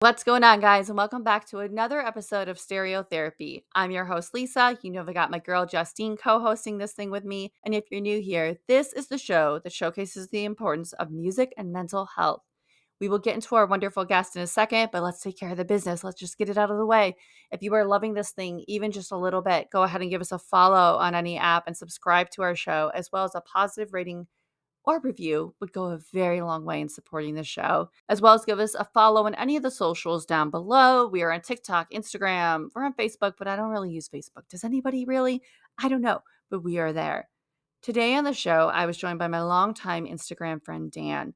What's going on, guys? And welcome back to another episode of Stereo Therapy. I'm your host, Lisa. You know, I got my girl, Justine, co hosting this thing with me. And if you're new here, this is the show that showcases the importance of music and mental health. We will get into our wonderful guest in a second, but let's take care of the business. Let's just get it out of the way. If you are loving this thing, even just a little bit, go ahead and give us a follow on any app and subscribe to our show, as well as a positive rating or review would go a very long way in supporting the show, as well as give us a follow on any of the socials down below. We are on TikTok, Instagram, we're on Facebook, but I don't really use Facebook. Does anybody really? I don't know, but we are there. Today on the show, I was joined by my longtime Instagram friend, Dan.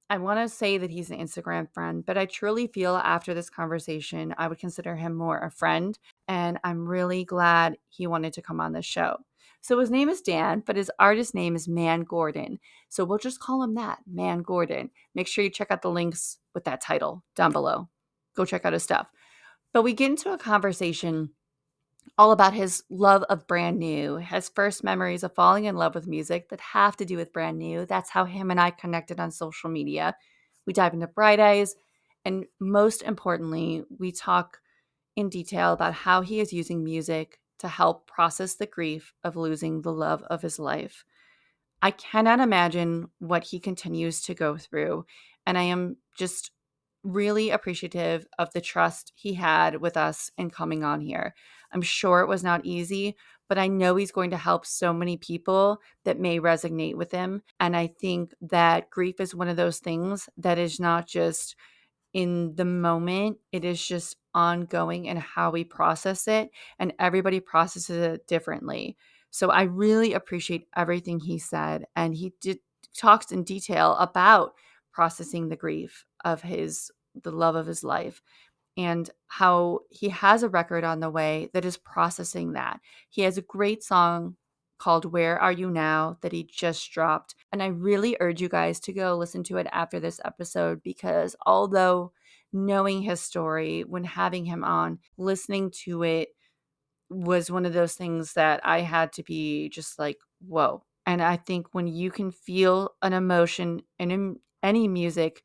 I want to say that he's an Instagram friend, but I truly feel after this conversation, I would consider him more a friend. And I'm really glad he wanted to come on the show. So his name is Dan, but his artist name is Man Gordan. So we'll just call him that, Man Gordan. Make sure you check out the links with that title down below. Go check out his stuff. But we get into a conversation all about his love of brand new, his first memories of falling in love with music that have to do with brand new. That's how him and I connected on social media. We dive into Bright Eyes, and most importantly, we talk in detail about how he is using music to help process the grief of losing the love of his life. I cannot imagine what he continues to go through, and I am just really appreciative of the trust he had with us in coming on here. I'm sure it was not easy, but I know he's going to help so many people that may resonate with him. And I think that grief is one of those things that is not just in the moment, it is just ongoing in how we process it, and everybody processes it differently. So I really appreciate everything he said, and he did talks in detail about processing the grief of the love of his life, and how he has a record on the way that is processing that. He has a great song called Where Are You Now that he just dropped. And I really urge you guys to go listen to it after this episode, because although knowing his story, when having him on, listening to it was one of those things that I had to be just like, whoa. And I think when you can feel an emotion in any music,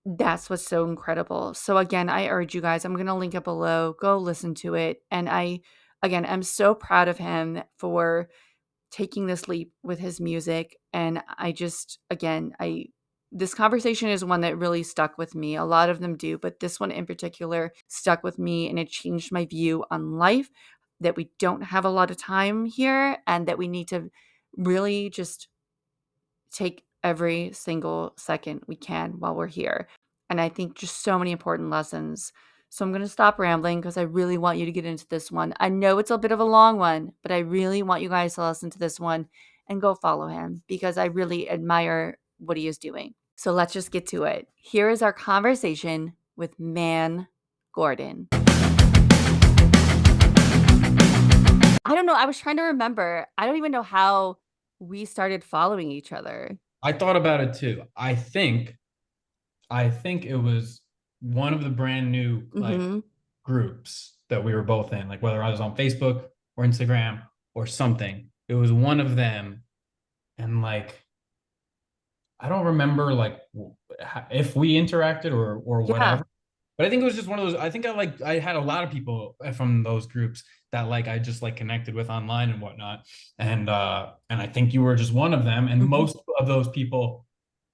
that's what's so incredible. So again, I urge you guys, I'm going to link it below. Go listen to it. And again, I'm so proud of him for taking this leap with his music. And I just, again, this conversation is one that really stuck with me. A lot of them do, but this one in particular stuck with me, and it changed my view on life, that we don't have a lot of time here and that we need to really just take every single second we can while we're here. And I think just so many important lessons. So I'm going to stop rambling because I really want you to get into this one. I know it's a bit of a long one, but I really want you guys to listen to this one and go follow him, because I really admire what he is doing. So let's just get to it. Here is our conversation with Man Gordan. I don't know. I was trying to remember. I don't even know how we started following each other. I thought about it too. I think it was one of the brand new Hmm. groups that we were both in, like whether I was on Facebook or Instagram or something. It was one of them, and I don't remember if we interacted or Yeah. whatever. But I think it was just one of those. I think I had a lot of people from those groups that I just connected with online and whatnot, and I think you were just one of them. And Hmm. most of those people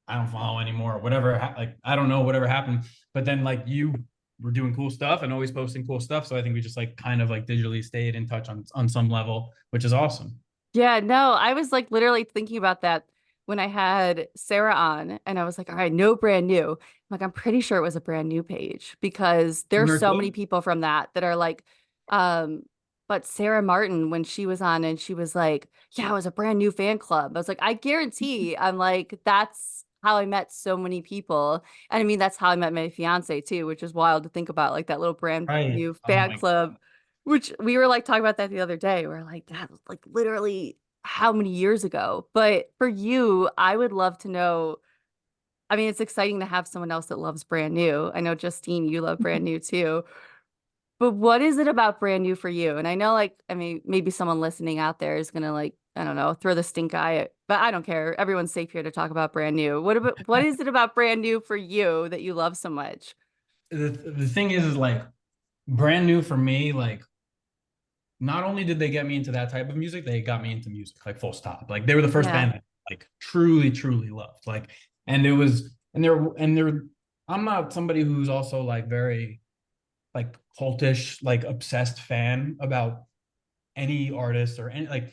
I don't follow anymore. Whatever, I don't know whatever happened. But then you were doing cool stuff and always posting cool stuff. So I think we just kind of digitally stayed in touch on some level, which is awesome. Yeah, no, I was like literally thinking about that when I had Sarah on, and I was like, all right, no brand new. Like, I'm pretty sure it was a brand new page, because You there's heard so many too? people from that are like, um, but Sarah Martin, when she was on and she was like, yeah, it was a brand new fan club. I was like, I guarantee, I'm like, that's how I met so many people. And I mean, that's how I met my fiance too, which is wild to think about, like that little brand Right. new Oh fan my club. Which we were like talking about that the other day. We're like, that was like literally how many years ago? But for you, I would love to know. I mean, it's exciting to have someone else that loves brand new. I know, Justine, you love brand new too. But what is it about brand new for you? And I know, like, I mean, maybe someone listening out there is gonna like, I don't know, throw the stink eye at, but I don't care. Everyone's safe here to talk about brand new. What is it about brand new for you that you love so much? the thing is like brand new for me, like not only did they get me into that type of music, they got me into music, like full stop. Like they were the first Yeah. band that like truly, truly loved. Like, and it was, and they're, I'm not somebody who's also like very like cultish, like obsessed fan about any artist or any like,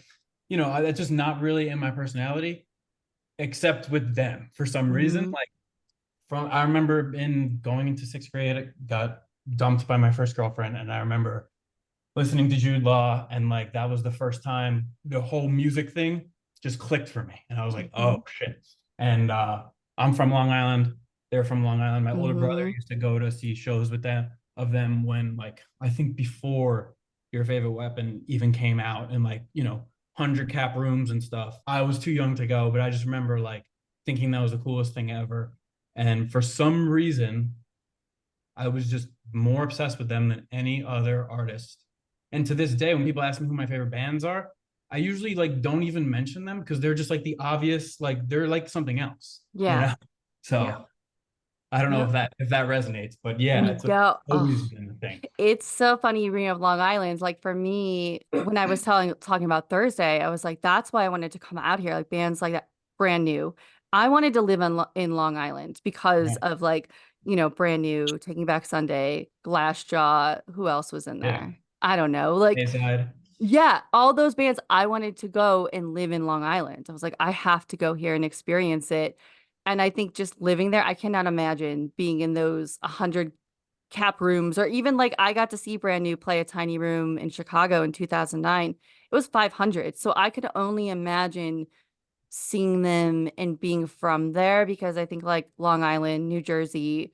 that's just not really in my personality, except with them for some reason. Mhm. Like I remember in going into sixth grade, I got dumped by my first girlfriend, and I remember listening to Jude Law, and like that was the first time the whole music thing just clicked for me, and I was like, oh Mhm. shit. And I'm from Long Island. They're from Long Island. My older brother Mhm. used to go to see shows with them when like I think before Your Favorite Weapon even came out, and like 100 cap rooms and stuff. I was too young to go, but I just remember like thinking that was the coolest thing ever. And for some reason, I was just more obsessed with them than any other artist. And to this day, when people ask me who my favorite bands are, I usually like don't even mention them because they're just like the obvious, like they're like something else, you Yeah. know? So I don't know No. if that resonates, but yeah, it's No. Oh, always been the thing. it's so funny you bring up Long Island. Like for me, when I was talking about Thursday, I was like, that's why I wanted to come out here. Like bands like that, brand new. I wanted to live in Long Island because Yeah. of like, brand new, Taking Back Sunday, Glassjaw. Who else was in Yeah. there? I don't know. Like, Bayside. yeah, all those bands. I wanted to go and live in Long Island. I was like, I have to go here and experience it. And I think just living there, I cannot imagine being in those 100 cap rooms, or even like I got to see Brand New play a tiny room in Chicago in 2009. It was 500. So I could only imagine seeing them and being from there, because I think like Long Island, New Jersey,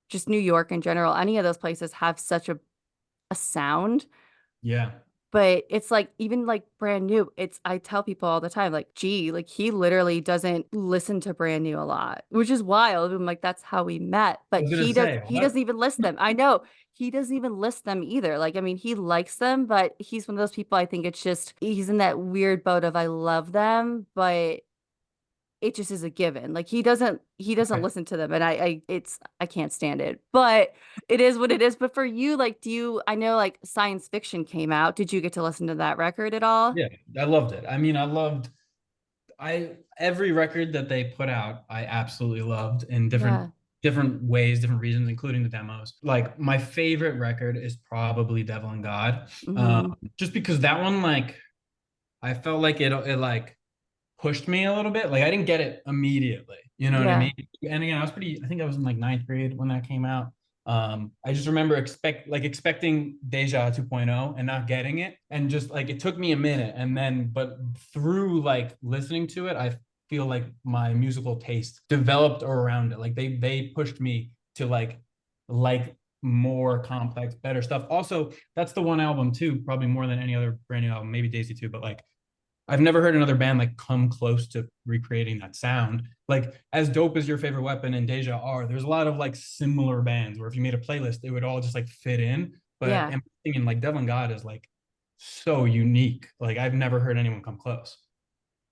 just New York in general, any of those places have such a sound. Yeah. But it's like even like Brand New, it's I tell people all the time, like, gee, like he literally doesn't listen to Brand New a lot, which is wild. I'm like, that's how we met. I But was gonna say, he doesn't what? even list them. I know he doesn't even list them either. Like, I mean, he likes them, but he's one of those people, I think it's just he's in that weird boat of I love them, but it just is a given. Like he doesn't Okay. listen to them, and I can't stand it. But it is what it is. But for you, like, I know like science fiction came out. Did you get to listen to that record at all? Yeah, I loved it. I mean, I loved I every record that they put out, I absolutely loved in Yeah. different ways, different reasons, including the demos. Like my favorite record is probably Devil and God, Hmm. just because that one, like, I felt like it like pushed me a little bit. Like I didn't get it immediately. You know what I Yeah. mean? And again, I think I was in like ninth grade when that came out. I just remember expecting Deja 2.0 and not getting it. And just like it took me a minute. And then, but through like listening to it, I feel like my musical taste developed around it. Like they pushed me to like more complex, better stuff. Also, that's the one album too, probably more than any other brand new album, maybe Daisy too, but like I've never heard another band like come close to recreating that sound. Like as dope as Your Favorite Weapon and Deja are, there's a lot of like similar bands where if you made a playlist, it would all just like fit in. But Yeah. I'm thinking like Devil and God is like so unique. Like I've never heard anyone come close.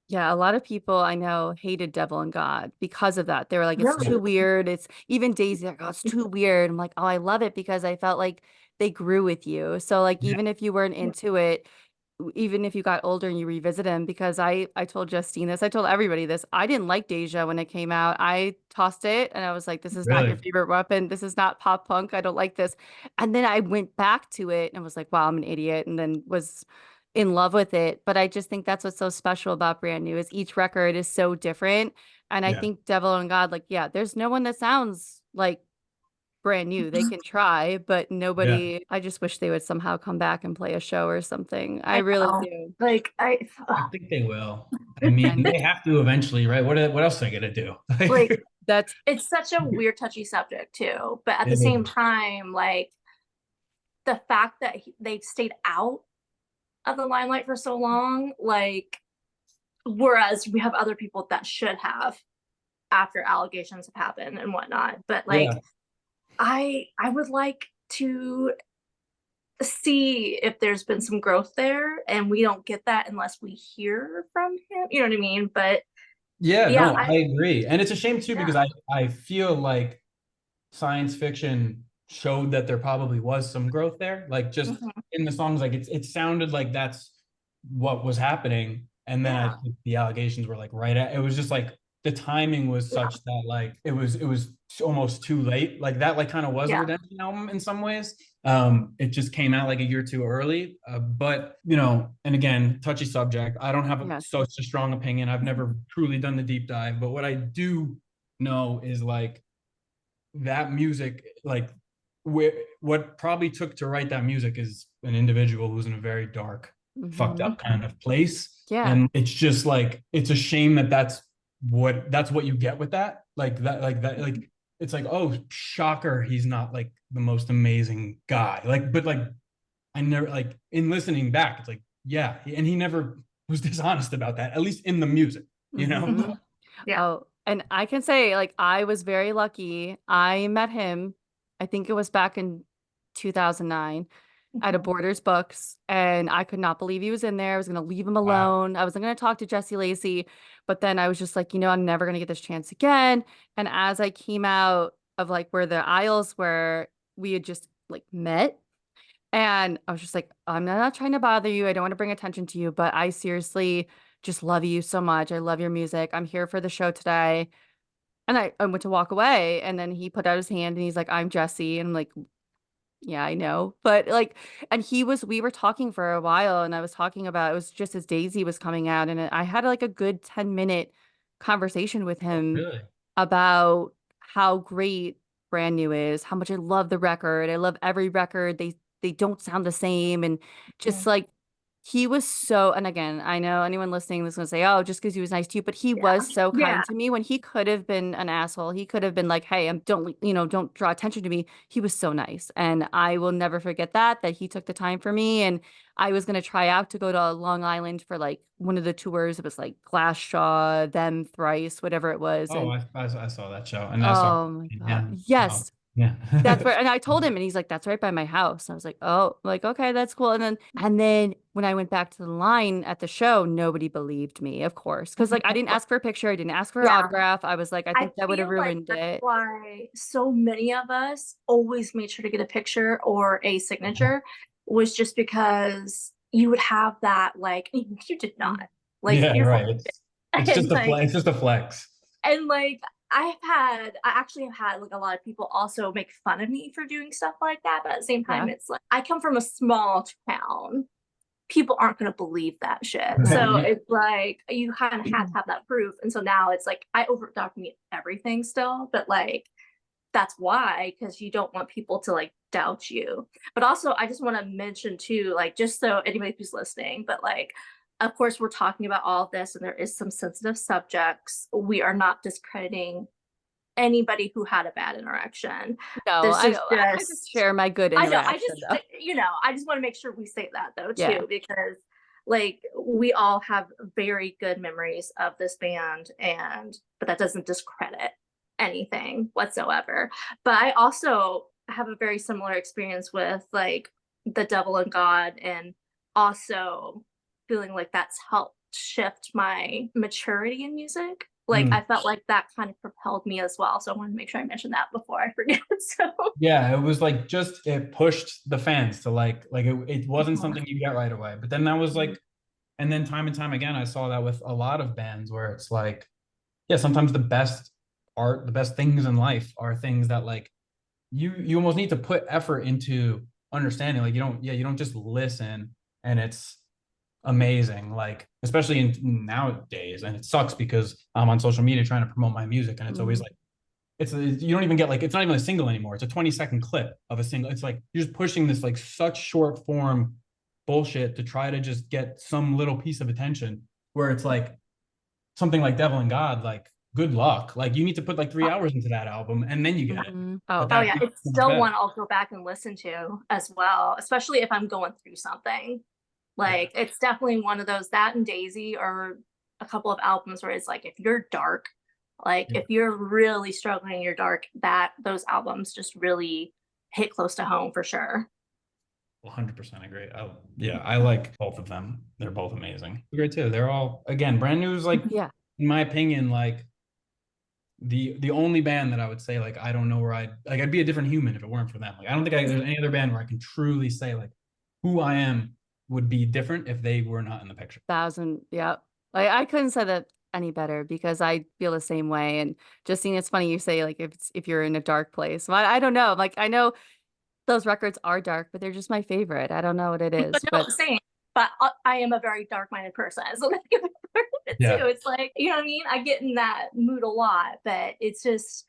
Yeah, a lot of people I know hated Devil and God because of that. They were like, it's Really? too weird. It's even Daisy, like, oh, it's too weird. I'm like, oh, I love it because I felt like they grew with you. So like Yeah. even if you weren't into it, even if you got older and you revisit them, because I told Justine this, I told everybody this. I didn't like Deja when it came out. I tossed it and I was like, this is not your Really? favorite weapon. This is not pop punk. I don't like this. And then I went back to it and was like, wow, I'm an idiot. And then was in love with it. But I just think that's what's so special about Brand New is each record is so different. And I Yeah. think Devil and God, like, yeah, there's no one that sounds like Brand New. They can try, but Yeah. nobody. I just wish they would somehow come back and play a show or something. I I really know. do. Like I think they will. I mean, And they have to eventually, right? What else are they gonna do? like Like that's it's such a weird touchy subject too, but at the it same is. time, like the fact that they've stayed out of the limelight for so long, like whereas we have other people that should have after allegations have happened and whatnot. But like Yeah. I would like to see if there's been some growth there, and we don't get that unless we hear from him. You know what I mean? But Yeah, yeah, no, I agree. And it's a shame too because yeah. I feel like science fiction showed that there probably was some growth there. Like just in the songs, like it sounded like that's what was happening. And then I think the allegations were like it was just like the timing was such that like it was almost too late. Like that like kind of was a redemption album in some ways. It just came out like a year too early. But you know, and again, touchy subject. I don't have such a strong opinion. I've never truly done the deep dive, but what I do know is like that music, like what probably took to write that music is an individual who's in a very dark, fucked up kind of place. Yeah. And it's just like, it's a shame that that's what you get with that. Like it's like, oh, shocker, he's not like the most amazing guy. Like, but like, I never, like, in listening back, it's like, yeah. And he never was dishonest about that, at least in the music, you know? Yeah. Oh, and I can say, like, I was very lucky. I met him, I think it was back in 2009 at a Borders Books, and I could not believe he was in there. I was going to leave him Wow. alone. I wasn't going to talk to Jesse Lacey, but then I was just like, you know, I'm never going to get this chance again. And as I came out of like where the aisles were, we had just like met. And I was just like, I'm not trying to bother you. I don't want to bring attention to you, but I seriously just love you so much. I love your music. I'm here for the show today. And I went to walk away, and then he put out his hand and he's like, I'm Jesse. And I'm like, yeah, I know. But like, and we were talking for a while, and I was talking about, it was just as Daisy was coming out, and I had like a good 10-minute conversation with Oh, him really? about how great Brand New is, how much I love the record. I love every record. They don't sound the same. And just like he was so, and again, I know anyone listening is gonna say, oh, just because he was nice to you, but he was so kind to me when he could have been an asshole. He could have been like, hey, don't draw attention to me. He was so nice. And I will never forget that he took the time for me. And I was gonna try out to go to Long Island for like one of the tours. It was like Glassjaw, Them, Thrice, whatever it was. Oh, And I saw that show, and I saw, oh my God. yeah, wow, Yes. yeah. That's where, and I told him, and he's like, that's right by my house. I was like, oh, like, okay, that's cool. And then when I went back to the line at the show, nobody believed me, of course. Cause like I didn't ask for a picture, I didn't ask for an autograph. I was like, I I think that would have feel like ruined that's it. why so many of us always made sure to get a picture or a signature, was just because you would have that, like, you did not. Like, Yeah, you're right. full It's and just a like, it's just a flex. and like I actually have had like a lot of people also make fun of me for doing stuff like that, but at the same time, Yeah. it's like I come from a small town. People aren't going to believe that shit. So it's like you kind of have to have that proof. And so now it's like I over document everything still, but like that's why, because you don't want people to like doubt you. But also, I just want to mention too, like, just so anybody who's listening, but like, of course, we're talking about all of this and there is some sensitive subjects. We are not discrediting anybody who had a bad interaction. No, This is I just share my good I know, interaction though. I just want to make sure we say that though Yeah. too, because like we all have very good memories of this band, but that doesn't discredit anything whatsoever. But I also have a very similar experience with like The Devil and God, and also feeling like that's helped shift my maturity in music. Like I felt like that kind of propelled me as well. So I wanted to make sure I mentioned that before I forget. So Yeah, it was like just it pushed the fans to like it wasn't something you get right away. But then that was like, and then time and time again, I saw that with a lot of bands where it's like, yeah, sometimes the best art, the best things in life are things that like you almost need to put effort into understanding. Like you don't just listen and it's amazing. Like especially in nowadays, and it sucks because I'm on social media trying to promote my music, and it's always like you don't even get like, it's not even a single anymore. It's a 20-second clip of a single. It's like you're just pushing this like such short form bullshit to try to just get some little piece of attention, where it's like something like Devil and God, like good luck. Like you need to put like 3 hours into that album and then you get it. Oh, oh yeah, it's still one I'll go back and listen to as well, especially if I'm going through something. Like it's definitely one of those, that and Daisy are a couple of albums where it's like if you're dark, like if you're really struggling in your dark, that those albums just really hit close to home for sure. 100% agree. I like both of them. They're both amazing. Great too. They're all, again, Brand New is like, yeah. in my opinion, like the only band that I would say like I don't know where I'd be a different human if it weren't for them. Like I don't think there's any other band where I can truly say like who I am would be different if they were not in the picture. 1,000, yep. I couldn't say that any better because I feel the same way. And Justine, it's funny you say like if you're in a dark place. Well, I don't know. Like I know those records are dark, but they're just my favorite. I don't know what it But is, no, but same. But I am a very dark-minded person, so that's it Yeah. too. It's like, you know what I mean? I get in that mood a lot, but it's just,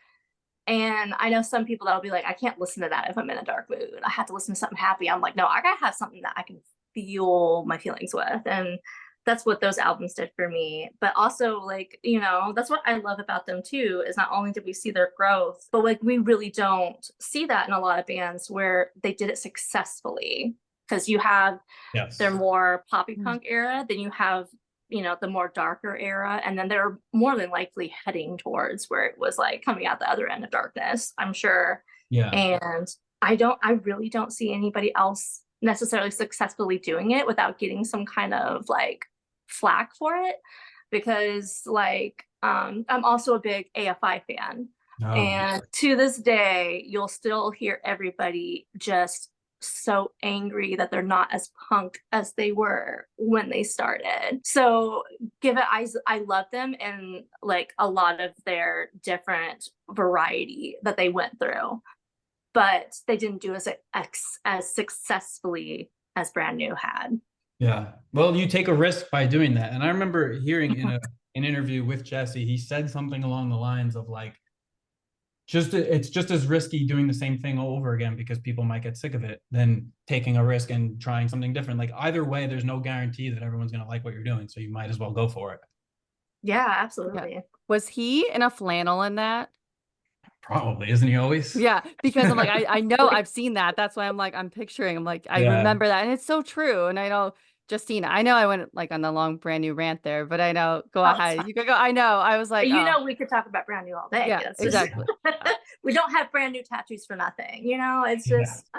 and I know some people that'll be like, I can't listen to that if I'm in a dark mood. I have to listen to something happy. I'm like, no, I gotta have something that I can feel my feelings with. And that's what those albums did for me. But also, like, you know, that's what I love about them too, is not only did we see their growth, but like we really don't see that in a lot of bands where they did it successfully. Because you have Yes. their more poppy Mm. punk era, then you have, you know, the more darker era, and then they're more than likely heading towards where it was like coming out the other end of darkness, I'm sure. Yeah. And I really don't see anybody else necessarily successfully doing it without getting some kind of like flack for it, because like I'm also a big AFI fan. Oh, And to this day, you'll still hear everybody just so angry that they're not as punk as they were when they started. So give it, I love them and like a lot of their different variety that they went through, but they didn't do as successfully as Brand New had. yeah. Well, you take a risk by doing that. And I remember hearing in an interview with Jesse, he said something along the lines of like, it's just as risky doing the same thing over again because people might get sick of it than taking a risk and trying something different. Like either way, there's no guarantee that everyone's going to like what you're doing. So you might as well go for it. Yeah, yeah. absolutely. Was he in a flannel in that? Probably, isn't he always? Yeah, because I'm like, I know I've seen that. That's why I'm like, I'm picturing, I'm like, I Yeah. remember that. And it's so true. And I know, Justina, I know I went like on the long Brand New rant there, but I know, go Oh, it's ahead. fine. You could go. I know. I was like, You oh, know, we could talk about Brand New all day. yeah, It's just exactly. we don't have brand new tattoos for nothing, you know. It's just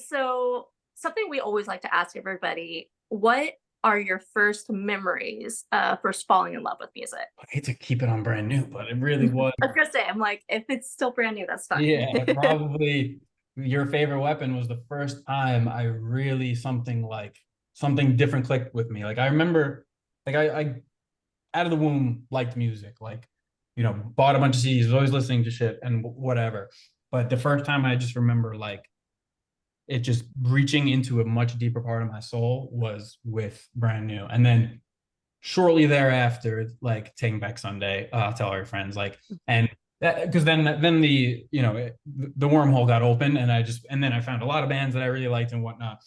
so something we always like to ask everybody: what are your first memories first falling in love with music? I hate to keep it on Brand New, but it really was. I was gonna say, I'm like, if it's still brand new, that's fine. Yeah, probably Your Favorite Weapon was the first time I really something different clicked with me. Like I remember, like I out of the womb liked music, like bought a bunch of CDs, was always listening to shit and whatever. But the first time I just remember like it just reaching into a much deeper part of my soul was with Brand New. And then shortly thereafter, like Taking Back Sunday, Tell All Your Friends, like, and because then the wormhole got open, and then I found a lot of bands that I really liked and whatnot.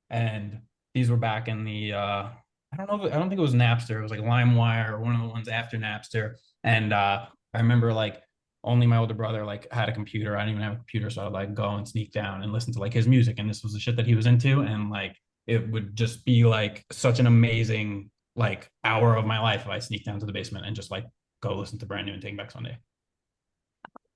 And these were back in the I don't think it was Napster. It was like LimeWire or one of the ones after Napster. And I remember like only my older brother like had a computer. I didn't even have a computer, so I'd like go and sneak down and listen to like his music. And this was the shit that he was into, and like it would just be like such an amazing like hour of my life if I sneak down to the basement and just like go listen to Brand New and Taking Back Sunday.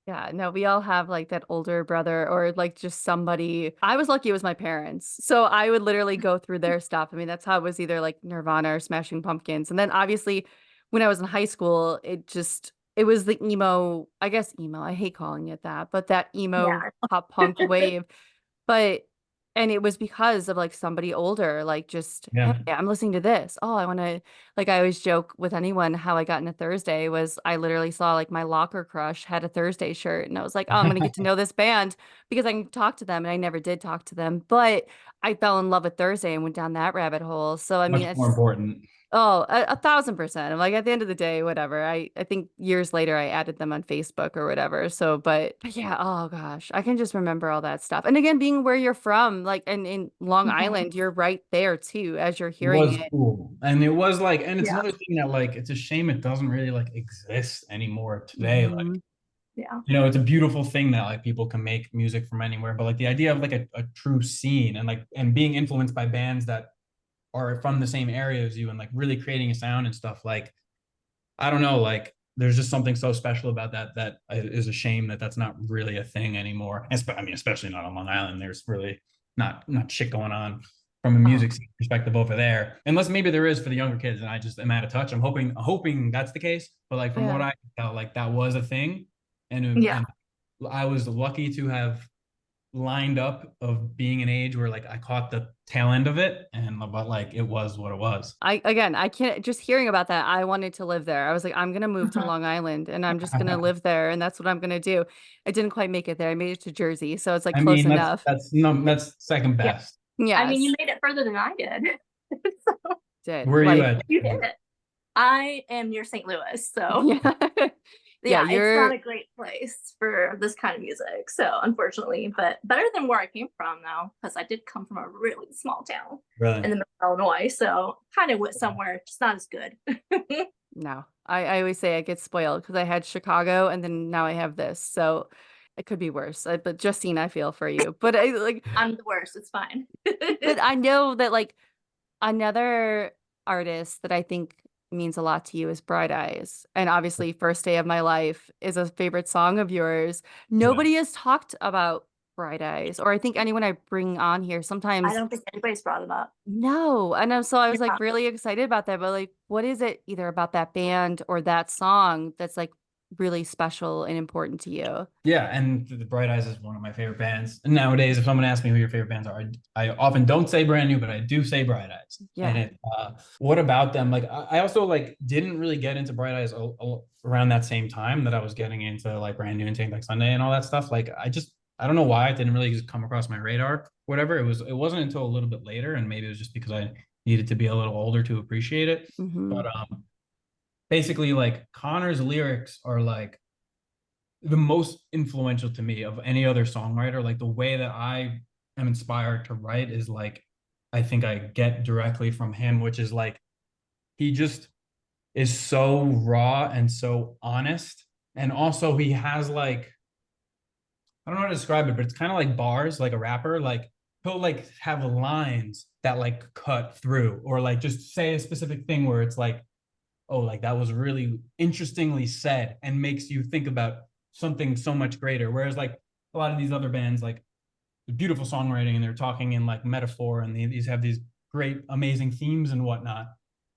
Yeah, no, we all have like that older brother or like just somebody. I was lucky it was my parents. So I would literally go through their stuff. I mean, that's how it was, either like Nirvana or Smashing Pumpkins. And then obviously when I was in high school, it was the emo, I guess emo. I hate calling it that, but that emo Yeah. pop punk wave. But and it was because of like somebody older, like just, hey, Yeah. I'm listening to this. Oh, I want to, like, I always joke with anyone how I got into Thursday was I literally saw like my locker crush had a Thursday shirt. And I was like, oh, I'm going to get to know this band because I can talk to them. And I never did talk to them, but I fell in love with Thursday and went down that rabbit hole. So, I mean, Much more important. oh, 1,000%. I'm like, at the end of the day, whatever. I think years later I added them on Facebook or whatever. So, but yeah, oh gosh, I can just remember all that stuff. And again, being where you're from, like, and in Long Island, you're right there too, as you're It hearing was it. cool. And it was like, and it's Yeah. another thing that like it's a shame it doesn't really like exist anymore today. Like, Mhm. Yeah. it's a beautiful thing that like people can make music from anywhere, but like the idea of like a true scene and like and being influenced by bands that are from the same area as you and like really creating a sound and stuff, like I don't know, like there's just something so special about that is a shame that that's not really a thing anymore. I mean, especially not on Long Island. There's really not shit going on from a music scene perspective over there. Unless maybe there is for the younger kids, and I just am out of touch. I'm hoping that's the case. But like from what Yeah. I can tell, like that was a thing, Yeah. and I was lucky to have lined up of being an age where like I caught the tail end of it, and but like it was what it was. I can't just hearing about that. I wanted to live there. I was like, I'm gonna move to Mhm. Long Island and I'm just gonna live there and that's what I'm gonna do. I didn't quite make it there. I made it to Jersey, so it's like I close mean, enough. that's no, that's second Yeah. best. I mean, you Yes, made it further than I did. So did Where are you like at? you did it. I am near St. Louis, so yeah. Yeah, yeah, it's not you're a great place for this kind of music. So unfortunately, but better than where I came from though, because I did come from a really small town in Really? the middle of Illinois. So kind of went somewhere just not as good. no. I always say I get spoiled because I had Chicago and then now I have this. So it could be worse. But Justine, I feel for you. But I like I'm the worst. It's fine. but I know that like another artist that I think means a lot to you is Bright Eyes. And obviously, First Day of My Life is a favorite song of yours. Yeah. Nobody has talked about Bright Eyes, or I think anyone I bring on here I sometimes don't think anybody's brought it up. no. And so I was Yeah. like really excited about that. But like, what is it either about that band or that song that's like really special and important to you? Yeah, and the Bright Eyes is one of my favorite bands. And nowadays, if someone asks me who your favorite bands are, I often don't say Brand New, but I do say Bright Eyes. And Yeah. what about them? Like, I also like didn't really get into Bright Eyes around that same time that I was getting into like Brand New and Take Back Sunday and all that stuff. Like, I don't know why it didn't really just come across my radar. Whatever it wasn't until a little bit later, and maybe it was just because I needed to be a little older to appreciate it. Hmm. But basically, like Connor's lyrics are like the most influential to me of any other songwriter. Like the way that I am inspired to write is like I think I get directly from him, which is like he just is so raw and so honest. And also he has like I don't know how to describe it, but it's kind of like bars, like a rapper. Like he'll like have lines that like cut through, or like just say a specific thing where it's like, oh, like that was really interestingly said and makes you think about something so much greater. Whereas like a lot of these other bands, like beautiful songwriting and they're talking in like metaphor and these have these great, amazing themes and whatnot.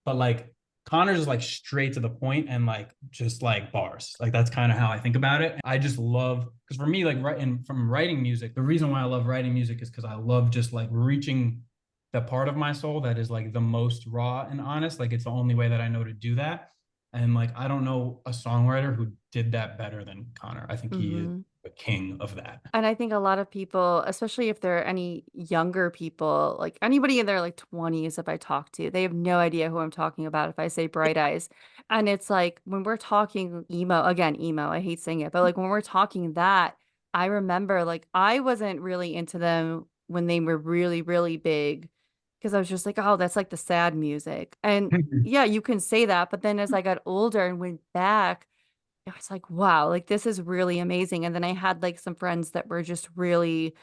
But like Connor's is like straight to the point and like just like bars. Like that's kind of how I think about it. I just love because for me, like writing from writing music, the reason why I love writing music is because I love just like reaching the part of my soul that is like the most raw and honest. Like it's the only way that I know to do that. And like I don't know a songwriter who did that better than Connor. I think he is Hmm. the king of that. And I think a lot of people, especially if there are any younger people, like anybody in their like 20s, if I talk to, they have no idea who I'm talking about if I say Bright Eyes. And it's like when we're talking emo, again, emo, I hate saying it, but like when we're talking that, I remember like I wasn't really into them when they were really, really big because I was just like, oh, that's like the sad music. And yeah, you can say that. But then as I got older and went back, I was like, wow, like this is really amazing. And then I had like some friends that were just really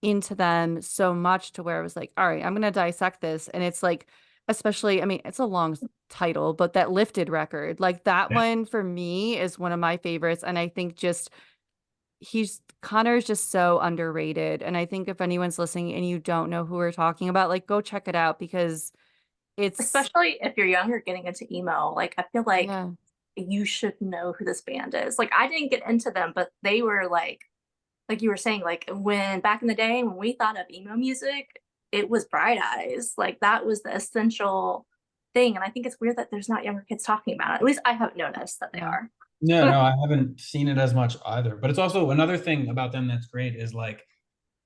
into them so much to where I was like, all right, I'm gonna dissect this. And it's like, especially, I mean, it's a long title, but that Lifted record, like that Yeah. one for me is one of my favorites. And I think just Connor is just so underrated. And I think if anyone's listening and you don't know who we're talking about, like go check it out because it's Especially if you're younger getting into emo. Like I feel like yeah. you should know who this band is. Like I didn't get into them, but they were like you were saying, like when back in the day when we thought of emo music, it was Bright Eyes. Like that was the essential thing. And I think it's weird that there's not younger kids talking about it. At least I haven't noticed that they Yeah. are. No, no, I haven't seen it as much either. But it's also another thing about them that's great is like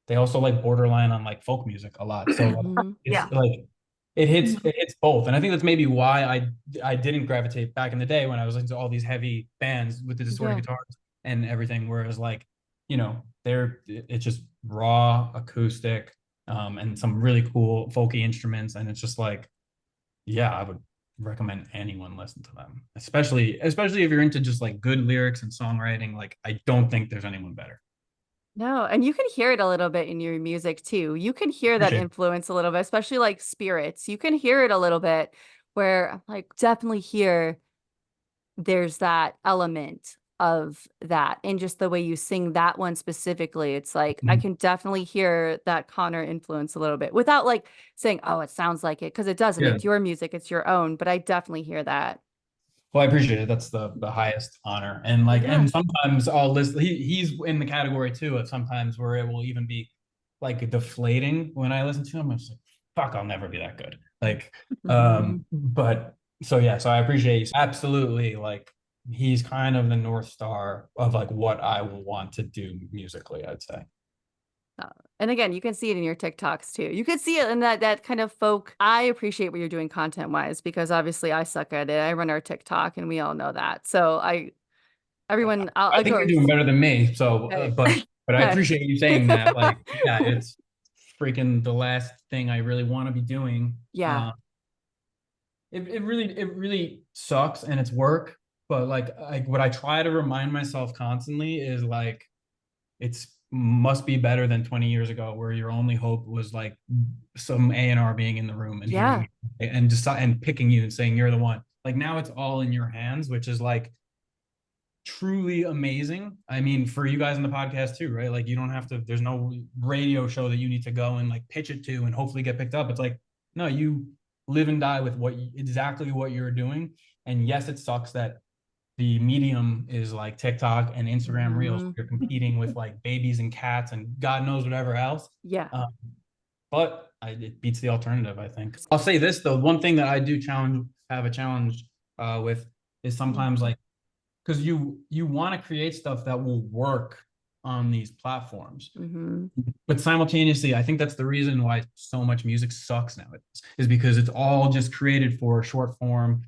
they also like borderline on like folk music a lot. So like, Mhm. it's Yeah. like it hits both. And I think that's maybe why I didn't gravitate back in the day when I was into all these heavy bands with the distorted Yeah. guitars and everything. Whereas like, it's just raw acoustic, and some really cool folky instruments. And it's just like, yeah, I would recommend anyone listen to them, especially if you're into just like good lyrics and songwriting. Like I don't think there's anyone better. No, and you can hear it a little bit in your music too. You can hear that Appreciate it. influence a little bit, especially like spirits. You can hear it a little bit where I'm like definitely hear there's that element of that, and just the way you sing that one specifically. It's like I Mhm. can definitely hear that Connor influence a little bit without like saying, "Oh, it sounds like it," because it doesn't. Yeah. It's your music, it's your own, but I definitely hear that. Well, I appreciate it. That's the highest honor. And like, Yeah. and sometimes I'll list, he's in the category too of sometimes where it will even be like deflating when I listen to him. I'm just like, fuck, I'll never be that good. Like, Mhm. but so yeah, so I appreciate you. Absolutely. Like, he's kind of the North Star of like what I want to do musically, I'd say. Uh, and again, you can see it in your TikToks too. You can see it in that kind of folk. I appreciate what you're doing content wise because obviously I suck at it. I run our TikTok and we all know that. So everyone, I I'll think go. you're doing better than me. So, Hey. but I Hey. appreciate you saying that. Like, yeah, it's freaking the last thing I really want to be doing. Yeah. It really sucks and it's work, but like what I try to remind myself constantly is like it's must be better than 20 years ago where your only hope was like some A&R being in the room and hearing Yeah. you and decide and picking you and saying you're the one. Like now it's all in your hands, which is like truly amazing. I mean, for you guys in the podcast too, right? Like you don't have to, there's no radio show that you need to go and like pitch it to and hopefully get picked up. It's like, no, you live and die with exactly what you're doing. And yes, it sucks that the medium is like TikTok and Instagram Reels. Mhm. You're competing with like babies and cats and God knows whatever else. Yeah. Um, but it beats the alternative, I think. I'll say this though, one thing that I do have a challenge with is sometimes like because you want to create stuff that will work on these platforms, Mhm. but simultaneously I think that's the reason why so much music sucks nowadays is because it's all just created for short form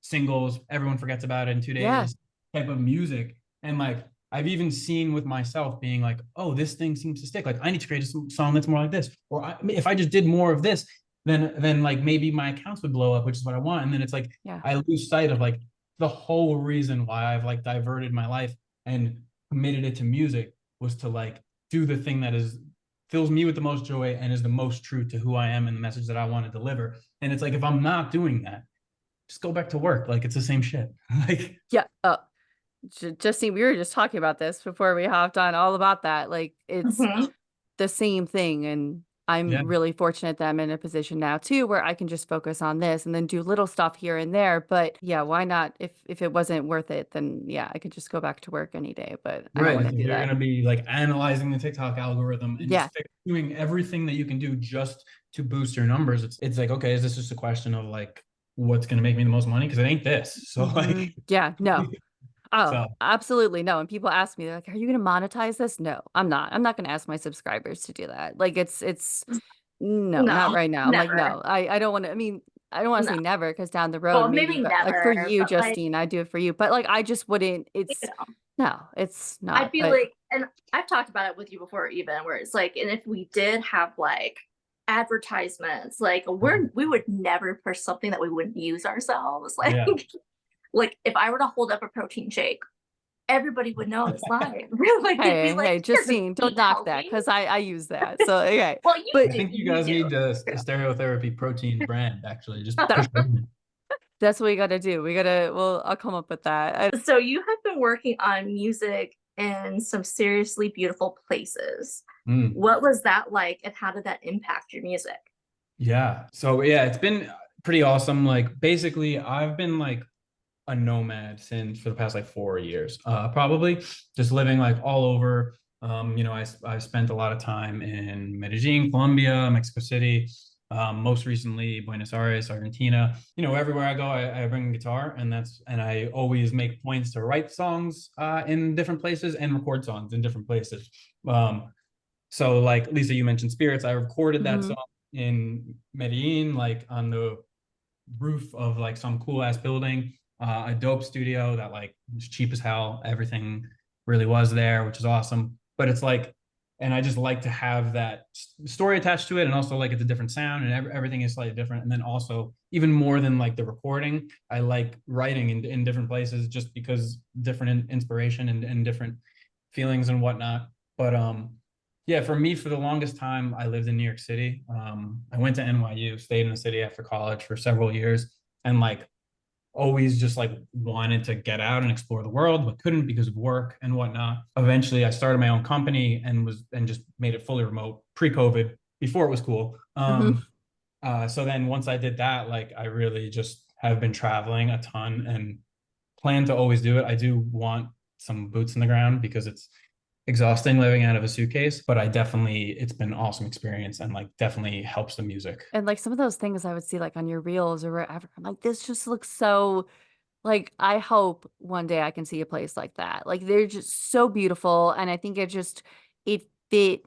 singles, everyone forgets about it in 2 days Yeah. type of music. And like I've even seen with myself being like, oh, this thing seems to stick, like I need to create a song that's more like this, or if I just did more of this, then like maybe my accounts would blow up, which is what I want. And then it's like Yeah. I lose sight of like the whole reason why I've like diverted my life and committed it to music was to like do the thing that is fills me with the most joy and is the most true to who I am and the message that I want to deliver. And it's like if I'm not doing that, just go back to work. Like it's the same shit. Like Yeah. Justine, we were just talking about this before we hopped on, all about that. Like it's Mhm. the same thing. And I'm yeah, really fortunate that I'm in a position now too where I can just focus on this and then do little stuff here and there. But yeah, why not? If it wasn't worth it, then yeah, I could just go back to work any day. But I don't right. want Like to if do you're that. gonna be like analyzing the TikTok algorithm and Yeah. just doing everything that you can do just to boost your numbers, it's like, okay, is this just a question of like what's gonna make me the most money? Because it ain't this. So like Yeah. No. Oh, so absolutely no. And people ask me, they're like, "Are you gonna monetize this?" No, I'm not. I'm not gonna ask my subscribers to do that. Like it's no, not No, right now. I'm like, never. no, I don't want to. I mean, I don't want to No. say never because down the road Well, maybe, maybe but like for never, you, but like, Justine, I do it for you. But like I just wouldn't. you It's know, no, it's I not. feel But like, and I've talked about it with you before, even where it's like, and if we did have like advertisements, like we would never push something that we wouldn't use ourselves. Like, yeah. like if I were to hold up a protein shake, everybody would know it's mine. Like it'd be hey, like, hey, here, just Justine, don't eat knock that healthy. because I use that. So okay, Well, you but I do, think you you guys do. need a stereotherapy protein brand, actually. Just push it. that's what we got to do. We got to. Well, I'll come up with that. So you have been working on music in some seriously beautiful places. Mm, What was that like, and how did that impact your music? yeah. So yeah, it's been pretty awesome. Like basically, I've been like a nomad since for the past like 4 years, probably just living like all over. I spent a lot of time in Medellin, Colombia, Mexico City, most recently Buenos Aires, Argentina. Everywhere I go, I bring a guitar, and I always make points to write songs in different places and record songs in different places. So like Lisa, you mentioned Spirits. I recorded that Mhm. song in Medellin, like on the roof of like some cool ass building, a dope studio that like was cheap as hell. Everything really was there, which is awesome. But it's like, and I just like to have that story attached to it, and also like it's a different sound, and everything is slightly different. And then also, even more than like the recording, I like writing in different places just because different inspiration and different feelings and whatnot. But yeah, for me, for the longest time, I lived in New York City. I went to NYU, stayed in the city after college for several years, and like always just like wanted to get out and explore the world, but couldn't because of work and whatnot. Eventually, I started my own company and just made it fully remote pre-COVID, before it was cool. Mhm. So then once I did that, like I really just have been traveling a ton and plan to always do it. I do want some boots in the ground because it's exhausting living out of a suitcase, but it's been an awesome experience and like definitely helps the music. And, like, some of those things I would see, like, on your reels or wherever, I'm like, "This just looks so," like, I hope one day I can see a place like that. Like, they're just so beautiful, and I think it fit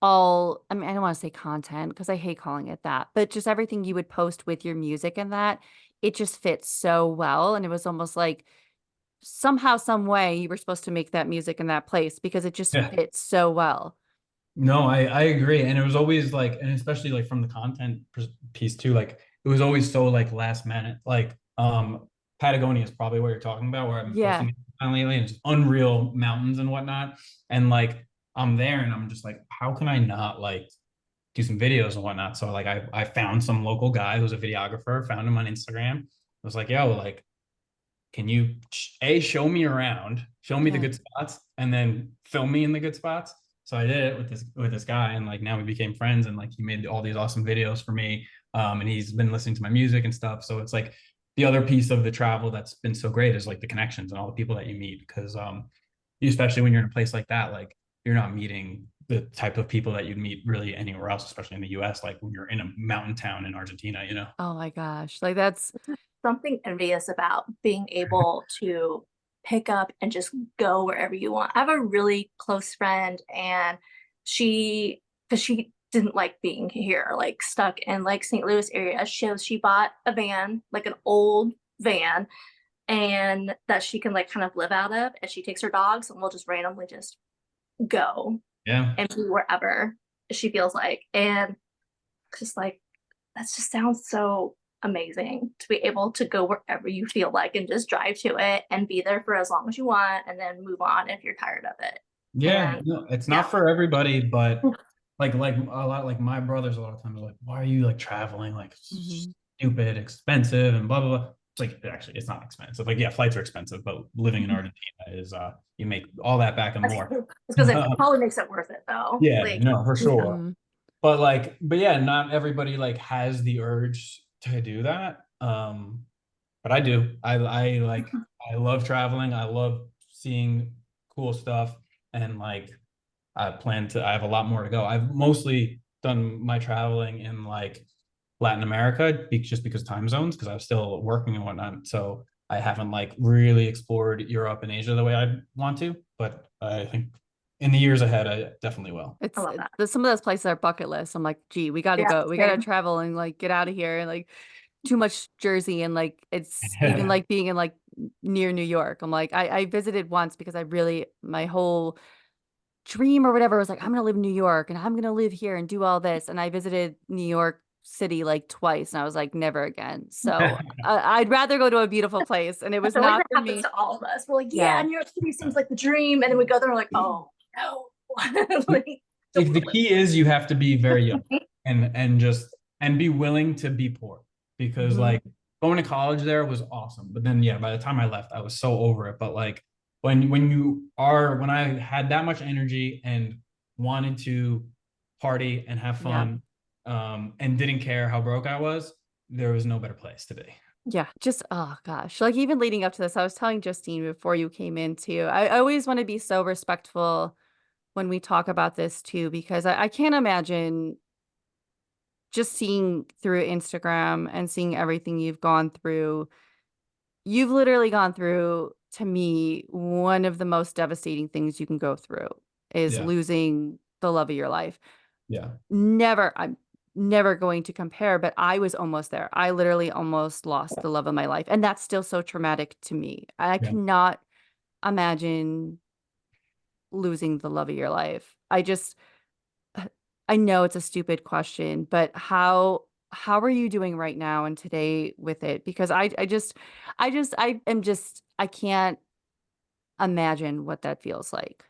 all, I mean, I don't wanna say content because I hate calling it that, but just everything you would post with your music and that, it just fits so well, and it was almost like somehow, some way, you were supposed to make that music in that place because it just Yeah. fits so well. No, I agree. And it was always like, and especially like from the content piece too, like it was always so like last minute. Like Patagonia is probably what you're talking about, where I've been Yeah. posting lately, and it's unreal mountains and whatnot. And like I'm there and I'm just like, how can I not like do some videos and whatnot? So like I found some local guy who's a videographer, found him on Instagram. I was like, yo, like can you show me around, show me the Yeah. good spots, and then film me in the good spots? So I did it with this guy, and like now we became friends, and like he made all these awesome videos for me, and he's been listening to my music and stuff. So it's like the other piece of the travel that's been so great is like the connections and all the people that you meet, because especially when you're in a place like that, like you're not meeting the type of people that you'd meet really anywhere else, especially in the US, like when you're in a mountain town in Argentina, you know. Oh my gosh, like, that's Something envious about being able to pick up and just go wherever you want. I have a really close friend, and because she didn't like being here, like stuck in like St. Louis area. She bought a van, like an old van, and that she can like kind of live out of. And she takes her dogs, and we'll just randomly just go Yeah. and be wherever she feels like. And just like that just sounds so amazing to be able to go wherever you feel like and just drive to it and be there for as long as you want and then move on if you're tired of it. Yeah, And no, it's yeah. not for everybody, but like a lot, like my brothers a lot of times are like, why are you like traveling like mhm. stupid, expensive, and blah blah blah. It's like actually it's not expensive. Like yeah, flights are expensive, but living in Argentina is you make all that back and It's more. because it probably makes it worth it though. Yeah, Like no, for sure. Mhm. But yeah, not everybody like has the urge to do that. But I do. I love traveling. I love seeing cool stuff, and like I have a lot more to go. I've mostly done my traveling in like Latin America just because time zones, because I was still working and whatnot. So I haven't like really explored Europe and Asia the way I want to, but I think in the years ahead, I definitely will. I It's love that. some of those places are bucket lists. I'm like, "Gee, we gotta Yeah, go. We gotta same. travel and, like, get out of here," and, like, too much Jersey and, like, it's even, like, being in, like, near New York. I'm like, I visited once because I really my whole dream or whatever was like, "I'm gonna live in New York, and I'm gonna live here and do all this," and I visited New York City, like, twice, and I was like, "Never again." So, I'd rather go to a beautiful place, and it I was feel like not that for happens me. to all of us. We're like, yeah, Yeah. New York City seems like the dream. And then we go there and we're like, oh no. Like, don't The wanna live key is you have to be very young and just and be willing to be poor, because Mhm. like going to college there was awesome, but then yeah, by the time I left I was so over it. But like when I had that much energy and wanted to party and have Yeah. fun, and didn't care how broke I was, there was no better place to be. Yeah, just oh gosh, like, even leading up to this, I was telling Justine before you came in too, I always wanna be so respectful when we talk about this too, because I can't imagine just seeing through Instagram and seeing everything you've gone through. You've literally gone through, to me, one of the most devastating things you can go through is Yeah, losing the love of your life. yeah, I'm never going to compare, but I was almost there. I literally almost lost the love of my life, and that's still so traumatic to me. I yeah. cannot imagine losing the love of your life. I know it's a stupid question, but how are you doing right now and today with it? Because I am just I can't imagine what that feels like.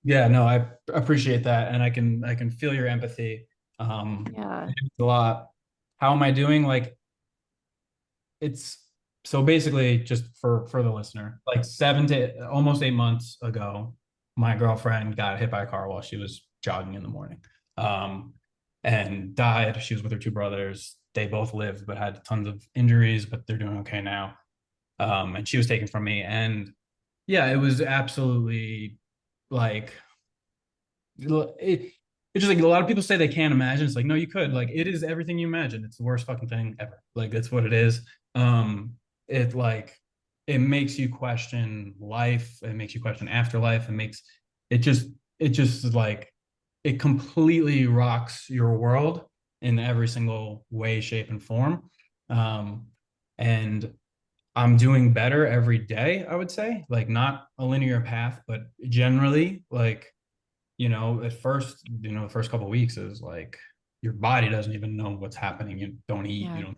Yeah, no, I appreciate that, and I can feel your empathy. Yeah. It means a lot. How am I doing? Like it's So basically, just for the listener, like 7 to almost 8 months ago, my girlfriend got hit by a car while she was jogging in the morning, um, and died. She was with her two brothers. They both lived, but had tons of injuries, but they're doing okay now. And she was taken from me, and yeah, it was absolutely like it, it's just like a lot of people say they can't imagine. It's like, no, you could. Like, it is everything you imagine. It's the worst fucking thing ever. Like, that's what it is. It like it makes you question life. It makes you question afterlife. It just it just like it completely rocks your world in every single way, shape, and form. Um, and I'm doing better every day, I would say. Like, not a linear path, but generally, like, at first, the first couple of weeks is like your body doesn't even know what's happening. You don't eat, Yeah.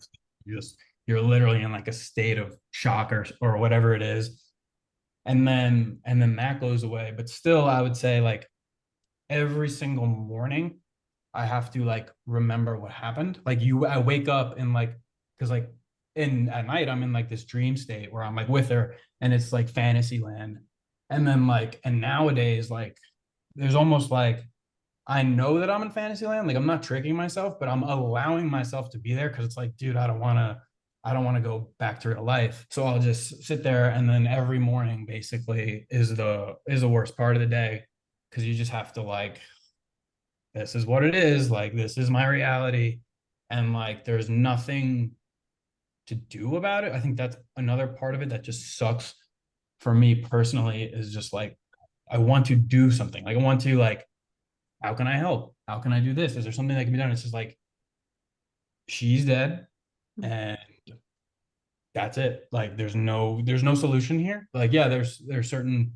you're literally in like a state of shock or whatever it is. And then that goes away. But still, I would say like every single morning, I have to like remember what happened. Like I wake up and like, because like in at night, I'm in like this dream state where I'm like with her and it's like fantasy land. And then like, and nowadays, like, there's almost like I know that I'm in fantasy land. Like I'm not tricking myself, but I'm allowing myself to be there because it's like, dude, I don't want to go back to real life. So I'll just sit there, and then every morning basically is the worst part of the day because you just have to like, this is what it is. Like this is my reality, and like there's nothing to do about it. I think that's another part of it that just sucks for me personally is just like I want to do something. Like I want to like how can I help? How can I do this? Is there something that can be done? It's just like she's dead and that's it. Like there's no solution here. Like yeah, there's certain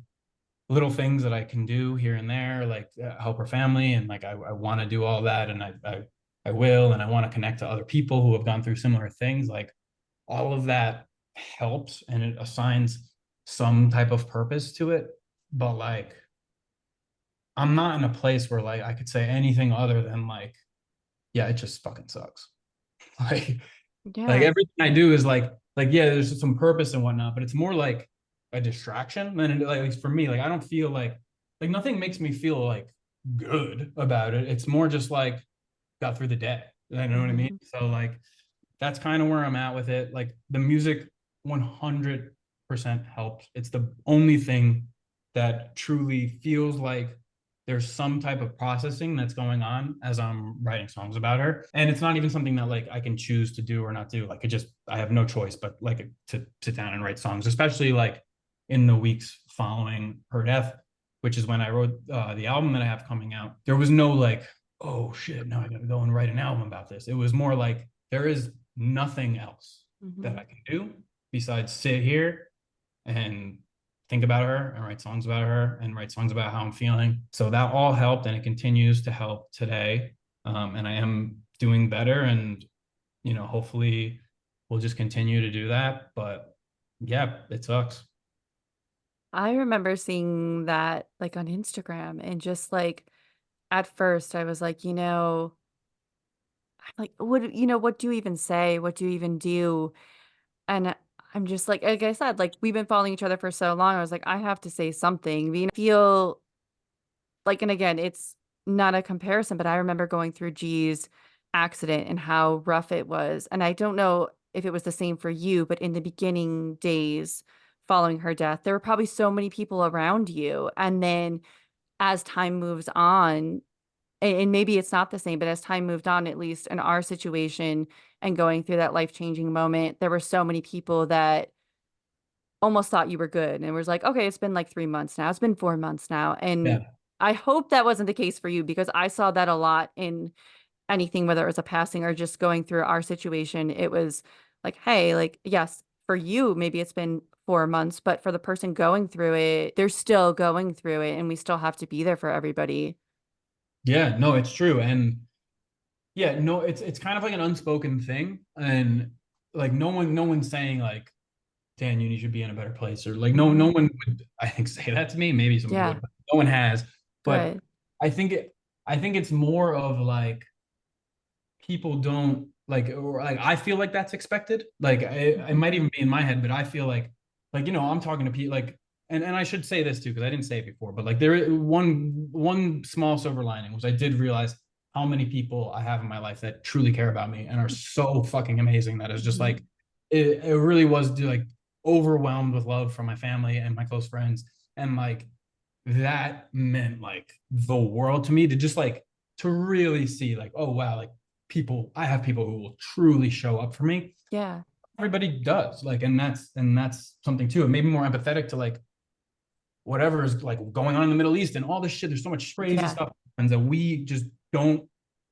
little things that I can do here and there, like help her family, and like I want to do all that, and I will, and I want to connect to other people who have gone through similar things. Like all of that helps, and it assigns some type of purpose to it. But like I'm not in a place where like I could say anything other than like, yeah, it just fucking sucks. Like like Yeah. everything I do is like yeah, there's some purpose and whatnot, but it's more like a distraction than like at least for me. Like I don't feel like nothing makes me feel like good about it. It's more just like got through the day. You know what I mean? Mhm. So like that's kind of where I'm at with it. Like the music 100% helps. It's the only thing that truly feels like there's some type of processing that's going on as I'm writing songs about her. And it's not even something that like I can choose to do or not do. Like I have no choice but like to sit down and write songs, especially like in the weeks following her death, which is when I wrote the album that I have coming out. There was no like, oh shit, now I got to go and write an album about this. It was more like there is nothing else that Mhm. I can do besides sit here and think about her and write songs about her and write songs about how I'm feeling. So that all helped, and it continues to help today. And I am doing better, and hopefully we'll just continue to do that. But yeah, it sucks. I remember seeing that like on Instagram and just like at first I was like, I'm like, what do you even say? What do you even do? And I'm just like I said, like we've been following each other for so long. I was like, I have to say something. I feel like, and again, it's not a comparison, but I remember going through G's accident and how rough it was. And I don't know if it was the same for you, but in the beginning days following her death, there were probably so many people around you. And then as time moves on, and maybe it's not the same, but as time moved on, at least in our situation and going through that life-changing moment, there were so many people that almost thought you were good and was like, "Okay, it's been like 3 months now. It's been 4 months now." And Yeah. I hope that wasn't the case for you because I saw that a lot in anything, whether it was a passing or just going through our situation. It was like, "Hey, like, yes, for you, maybe it's been 4 months, but for the person going through it, they're still going through it, and we still have to be there for everybody." Yeah, no, it's true. And yeah, no, it's kind of like an unspoken thing. And like no one's saying like, Dan, you should be in a better place. Or like no Mhm. one would, I think, say that to me. Maybe somebody Yeah, would, but no one has. But good. I think it's more of like people don't like, or like I feel like that's expected. Like it might even be in my head, but I feel like I'm talking to people like, and I should say this too because I didn't say it before, but like there is one small silver lining was I did realize how many people I have in my life that truly care about me and are so fucking amazing that it's just like it really was like overwhelmed with love from my family and my close friends, and like that meant like the world to me to just like to really see like, oh wow, like people, I have people who will truly show up for me. Yeah. Everybody does, like, and that's something too. It made me more empathetic to like whatever is like going on in the Middle East and all this shit. There's so much crazy Yeah. stuff and that we just don't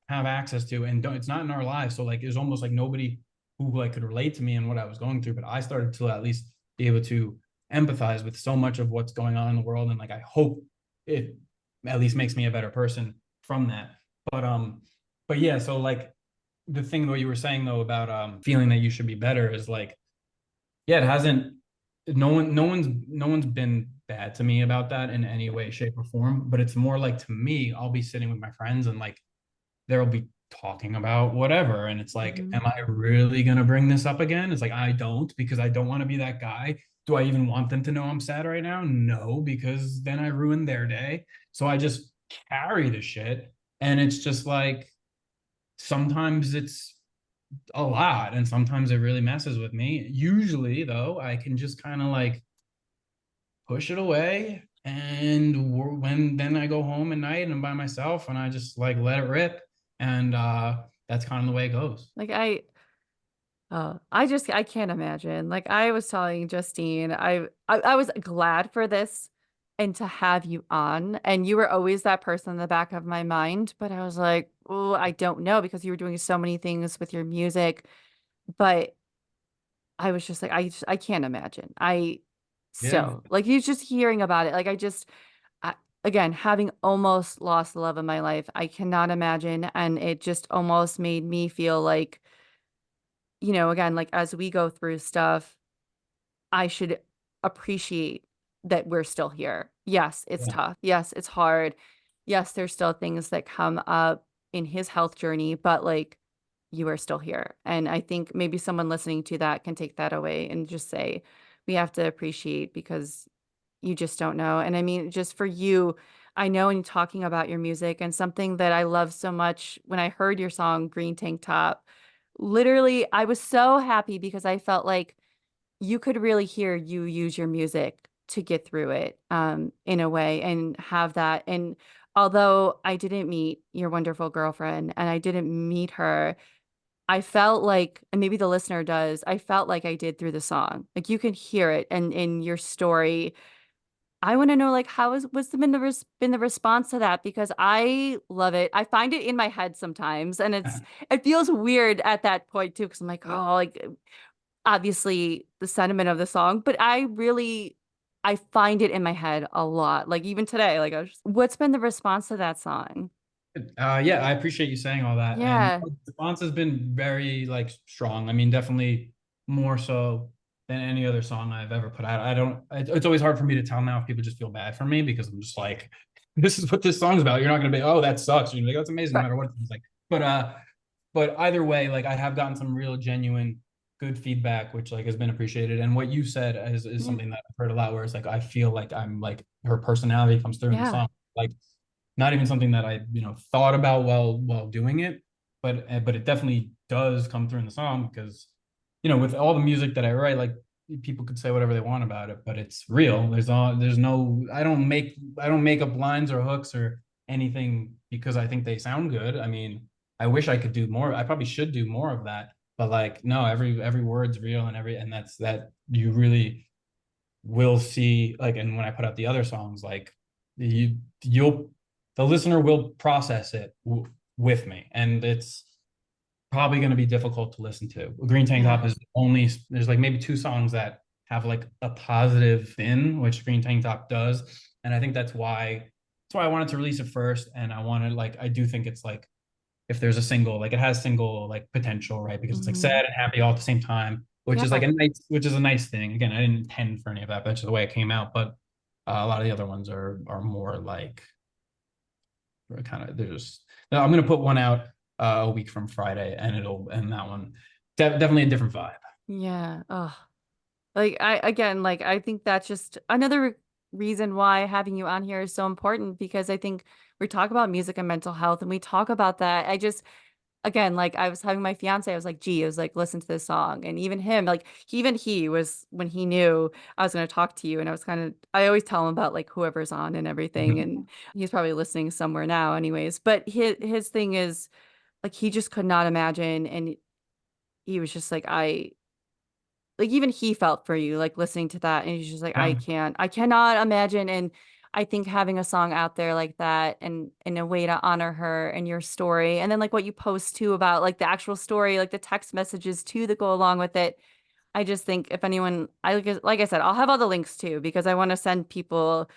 have access to, and don't, it's not in our lives. So like it's almost like nobody who like could relate to me and what I was going through. But I started to at least be able to empathize with so much of what's going on in the world. And like I hope it at least makes me a better person from that. But yeah, so like the thing what you were saying though about feeling that you should be better is like, yeah, it hasn't, no one's been bad to me about that in any way, shape, or form. But it's more like, to me, I'll be sitting with my friends and like they'll be talking about whatever. And it's like, Mhm. am I really gonna bring this up again? It's like I don't, because I don't want to be that guy. Do I even want them to know I'm sad right now? No, because then I ruin their day. So I just carry the shit. And it's just like sometimes it's a lot and sometimes it really messes with me. Usually though, I can just kind of like push it away, and when then I go home at night and I'm by myself and I just like let it rip, and that's kind of the way it goes. Like I can't imagine. Like I was telling Justine, I was glad for this and to have you on. And you were always that person in the back of my mind. But I was like, oh, I don't know because you were doing so many things with your music. But I was just like, I can't imagine. I Yeah. still like you just hearing about it. Like I, again, having almost lost the love of my life, I cannot imagine. And it just almost made me feel like, again, like as we go through stuff, I should appreciate that we're still here. Yes, it's Yeah. tough. Yes, it's hard. Yes, there's still things that come up in his health journey, but like you are still here. And I think maybe someone listening to that can take that away and just say, we have to appreciate because you just don't know. And I mean, just for you, I know in talking about your music and something that I love so much when I heard your song Green Tank Top, literally, I was so happy because I felt like you could really hear you use your music to get through it in a way and have that. And although I didn't meet your wonderful girlfriend and I didn't meet her, I felt like, and maybe the listener does, I felt like I did through the song. Like you can hear it and in your story. I want to know like what's been the response to that because I love it. I find it in my head sometimes and it feels weird at that point too because I'm like, oh, like obviously the sentiment of the song, but I find it in my head a lot. Like even today, like what's been the response to that song? Yeah, I appreciate you saying all that. And Yeah. the response has been very like strong. I mean, definitely more so than any other song I've ever put out. I don't, it's always hard for me to tell now if people just feel bad for me because I'm just like, this is what this song's about. You're not going to be, oh, that sucks. You're gonna be like, that's amazing no Right. matter what it's like. But either way, like I have gotten some real genuine good feedback, which like has been appreciated. And what you said is Yeah. something that I've heard a lot where it's like, I feel like I'm like, her personality comes through in the Yeah. song. Like, not even something that I thought about while doing it, but it definitely does come through in the song because with all the music that I write, like people could say whatever they want about it, but it's real. There's no I don't make up lines or hooks or anything because I think they sound good. I mean, I wish I could do more. I probably should do more of that, but like no, every word's real and that's that you really will see like, and when I put out the other songs, like you'll the listener will process it with me, and it's probably going to be difficult to listen to. Green Tank Top Yeah. is only there's like maybe two songs that have like a positive spin, which Green Tank Top does, and I think that's why I wanted to release it first, and I wanted like I do think it's like if there's a single, like it has single like potential, right? Because it's like Hmm. sad and happy all at the same time, Yeah. which is a nice thing. Again, I didn't intend for any of that, but that's just the way it came out. But a lot of the other ones are more like kind of they're just. Now, I'm gonna put one out. a week from Friday, and that one definitely a different vibe. Yeah. Oh, like I think that's just another reason why having you on here is so important because I think we talk about music and mental health and we talk about that. I just again, like I was having my fiance, I was like, gee, I was like, listen to this song. And even him, like even he was when he knew I was gonna talk to you and I was kind of I always tell him about like whoever's on and everything. And he's probably listening somewhere now anyways. But his thing is like he just could not imagine and he was just like, I like even he felt for you, like listening to that, and he's just like, Yeah, I cannot imagine. And I think having a song out there like that and in a way to honor her and your story, and then like what you post too about like the actual story, like the text messages too that go along with it. I just think if anyone, like I said, I'll have all the links too because I want to send people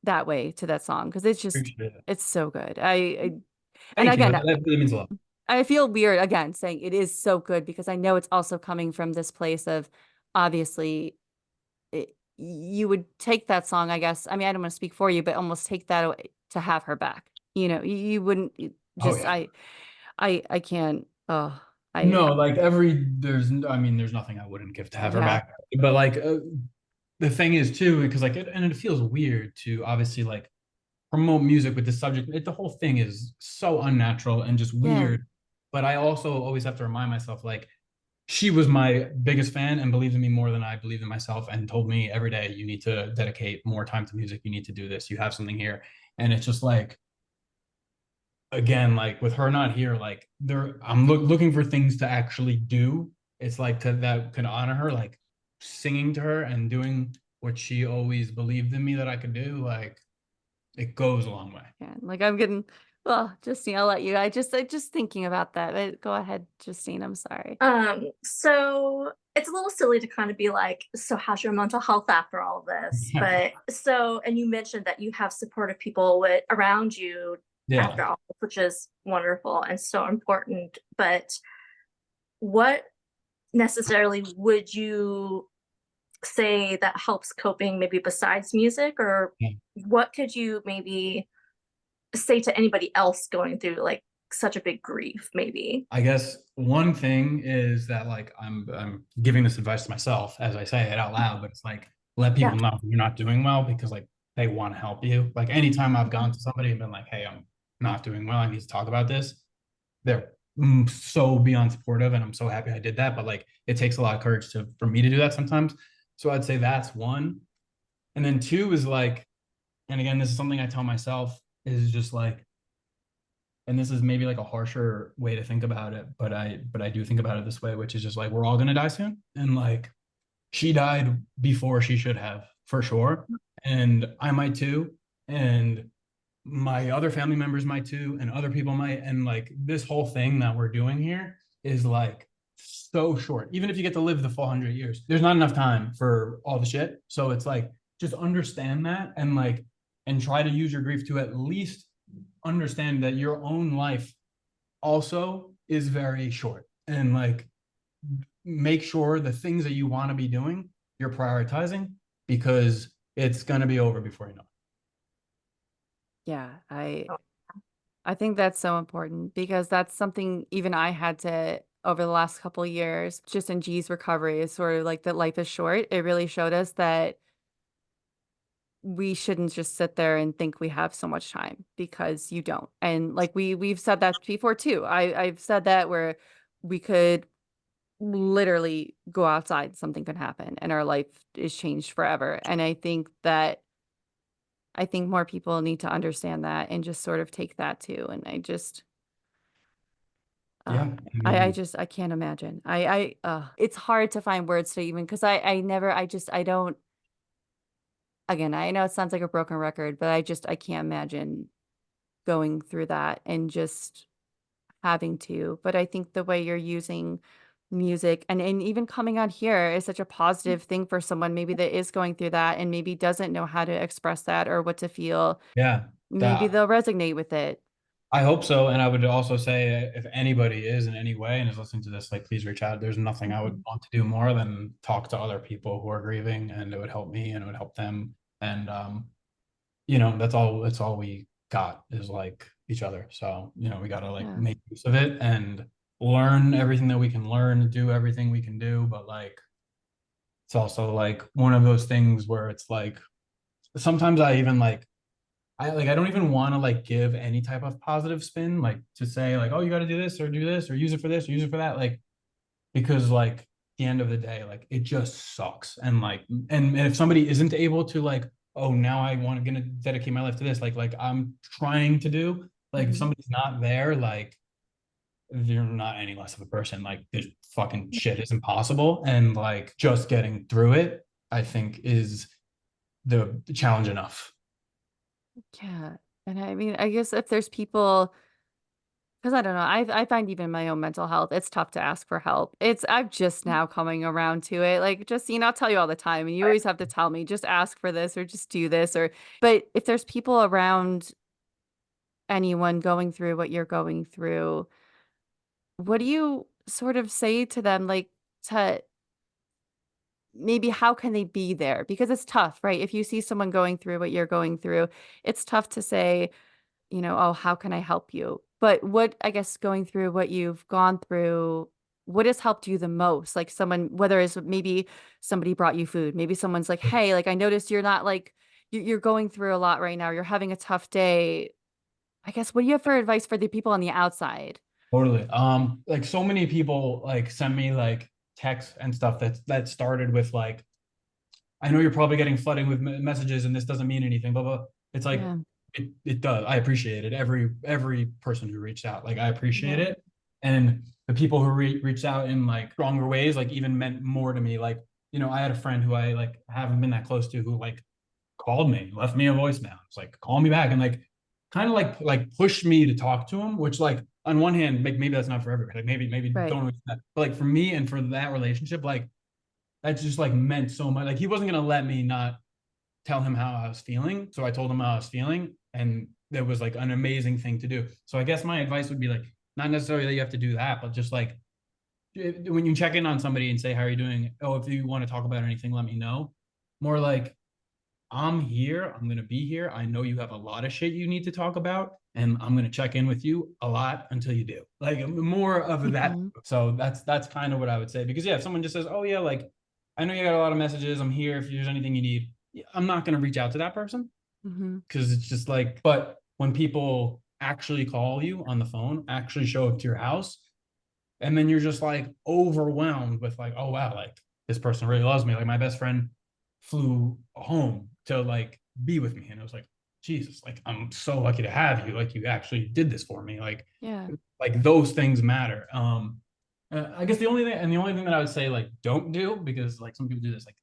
that way to that song because it's just appreciate it. it's so good. And Thank you. again, That really means a lot. I feel weird again saying it is so good because I know it's also coming from this place of obviously you would take that song, I guess. I mean, I don't want to speak for you, but almost take that away to have her back. You wouldn't Oh just yeah. I can't. Oh, I No, like I mean, there's nothing I wouldn't give to have her yeah back. But like the thing is too, because like it feels weird to obviously like promote music with this subject. The whole thing is so unnatural and just yeah weird. But I also always have to remind myself, like, she was my biggest fan and believed in me more than I believed in myself, and told me every day, you need to dedicate more time to music. You need to do this. You have something here. And it's just like, again, like with her not here, like I'm looking for things to actually do. It's like that can honor her, like singing to her and doing what she always believed in me that I could do. Like it goes a long way. yeah. Like I'm getting well, Justine, I'll let you. I just thinking about that. But go ahead, Justine. I'm sorry. So it's a little silly to kind of be like, so how's your mental health after all this? But so, and you mentioned that you have supportive people around you Yeah. after all, which is wonderful and so important. But what necessarily would you say that helps coping, maybe besides music, or what could you maybe say to anybody else going through like such a big grief, maybe? I guess one thing is that like I'm giving this advice to myself as I say it out loud, but it's like let Yeah. people know you're not doing well because like they want to help you. Like anytime I've gone to somebody and been like, hey, I'm not doing well, I need to talk about this, they're so beyond supportive, and I'm so happy I did that. But like it takes a lot of courage to for me to do that sometimes. So I'd say that's one. And then two is like, and again, this is something I tell myself is just like, and this is maybe like a harsher way to think about it, but I do think about it this way, which is just like we're all gonna die soon. And like she died before she should have, for sure. And I might too. And my other family members might too, and other people might. And like this whole thing that we're doing here is like so short. Even if you get to live the full 100 years, there's not enough time for all the shit. So it's like just understand that and like and try to use your grief to at least understand that your own life also is very short, and like make sure the things that you want to be doing you're prioritizing, because it's going to be over before you know Yeah, I think that's so important because that's something even I had to over the last couple of years, just in G's recovery, is sort of like that life is short. It really showed us that we shouldn't just sit there and think we have so much time because you don't. And like we've said that before too. I've said that where we could literally go outside, something could happen and our life is changed forever. And I think more people need to understand that and just sort of take that too. And I just yeah, Uh, I mean, I can't imagine. It's hard to find words to even because I never, I don't, again, I know it sounds like a broken record, but I can't imagine going through that and just having to. But I think the way you're using music and even coming on here is such a positive thing for someone maybe that is going through that and maybe doesn't know how to express that or what to feel. yeah, Maybe that they'll resonate with it. I hope so. And I would also say if anybody is in any way and is listening to this, like please reach out. There's nothing I would Mhm. want to do more than talk to other people who are grieving, and it would help me and it would help them. And that's all we got is like each other. So, we got to like Yeah. make use of it and learn everything that we can learn, do everything we can do. But like, it's also like one of those things where it's like, sometimes I don't even want to like give any type of positive spin, like to say like, oh, you got to do this or use it for this or use it for that. Like, because like the end of the day, like it just sucks. And like, and if somebody isn't able to like, oh, now I want to gonna dedicate my life to this, like I'm trying to do, like if Mhm. somebody's not there, like they're not any less of a person. Like this fucking shit is impossible. And like just getting through it, I think is the challenge enough. Yeah. And I mean, I guess if there's people, because I don't know, I find even my own mental health, it's tough to ask for help. I'm just now coming around to it. Like, Justine, I'll tell you all the time, and you always have to tell me, just ask for this or just do this. But if there's people around anyone going through what you're going through, what do you sort of say to them? Like, to maybe how can they be there? Because it's tough, right? If you see someone going through what you're going through, it's tough to say, oh, how can I help you? But what, I guess, going through what you've gone through, what has helped you the most? Like someone, whether it's maybe somebody brought you food, maybe someone's like, hey, like I noticed you're not like, you're going through a lot right now. You're having a tough day. I guess, what do you have for advice for the people on the outside? Totally. Like so many people like send me like texts and stuff that started with like, I know you're probably getting flooding with messages and this doesn't mean anything, blah blah. It's like Yeah. it does. I appreciate it. Every person who reached out, like I appreciate Yeah. it. And the people who reached out in like stronger ways, like even meant more to me. Like, I had a friend who I like haven't been that close to who like called me, left me a voicemail. It's like, call me back. And like kind of like pushed me to talk to him, which like on one hand, maybe that's not for everybody. Like maybe Right. don't do that. But like for me and for that relationship, like that just like meant so much. Like he wasn't gonna let me not tell him how I was feeling. So I told him how I was feeling. And that was like an amazing thing to do. So I guess my advice would be like, not necessarily that you have to do that, but just like when you check in on somebody and say, how are you doing? Oh, if you want to talk about anything, let me know. More like, I'm here. I'm going to be here. I know you have a lot of shit you need to talk about, and I'm going to check in with you a lot until you do. Like more of that. Hmm. So that's kind of what I would say. Because yeah, if someone just says, "Oh yeah, like I know you got a lot of messages. I'm here if there's anything you need." Yeah, I'm not going to reach out to that person Hmm. because it's just like. But when people actually call you on the phone, actually show up to your house, and then you're just like overwhelmed with like, oh wow, like this person really loves me. Like my best friend flew home to like be with me, and it was like, Jesus, like I'm so lucky to have you. Like you actually did this for me. Yeah. Like those things matter. I guess the only thing that I would say like don't do, because like some people do this, like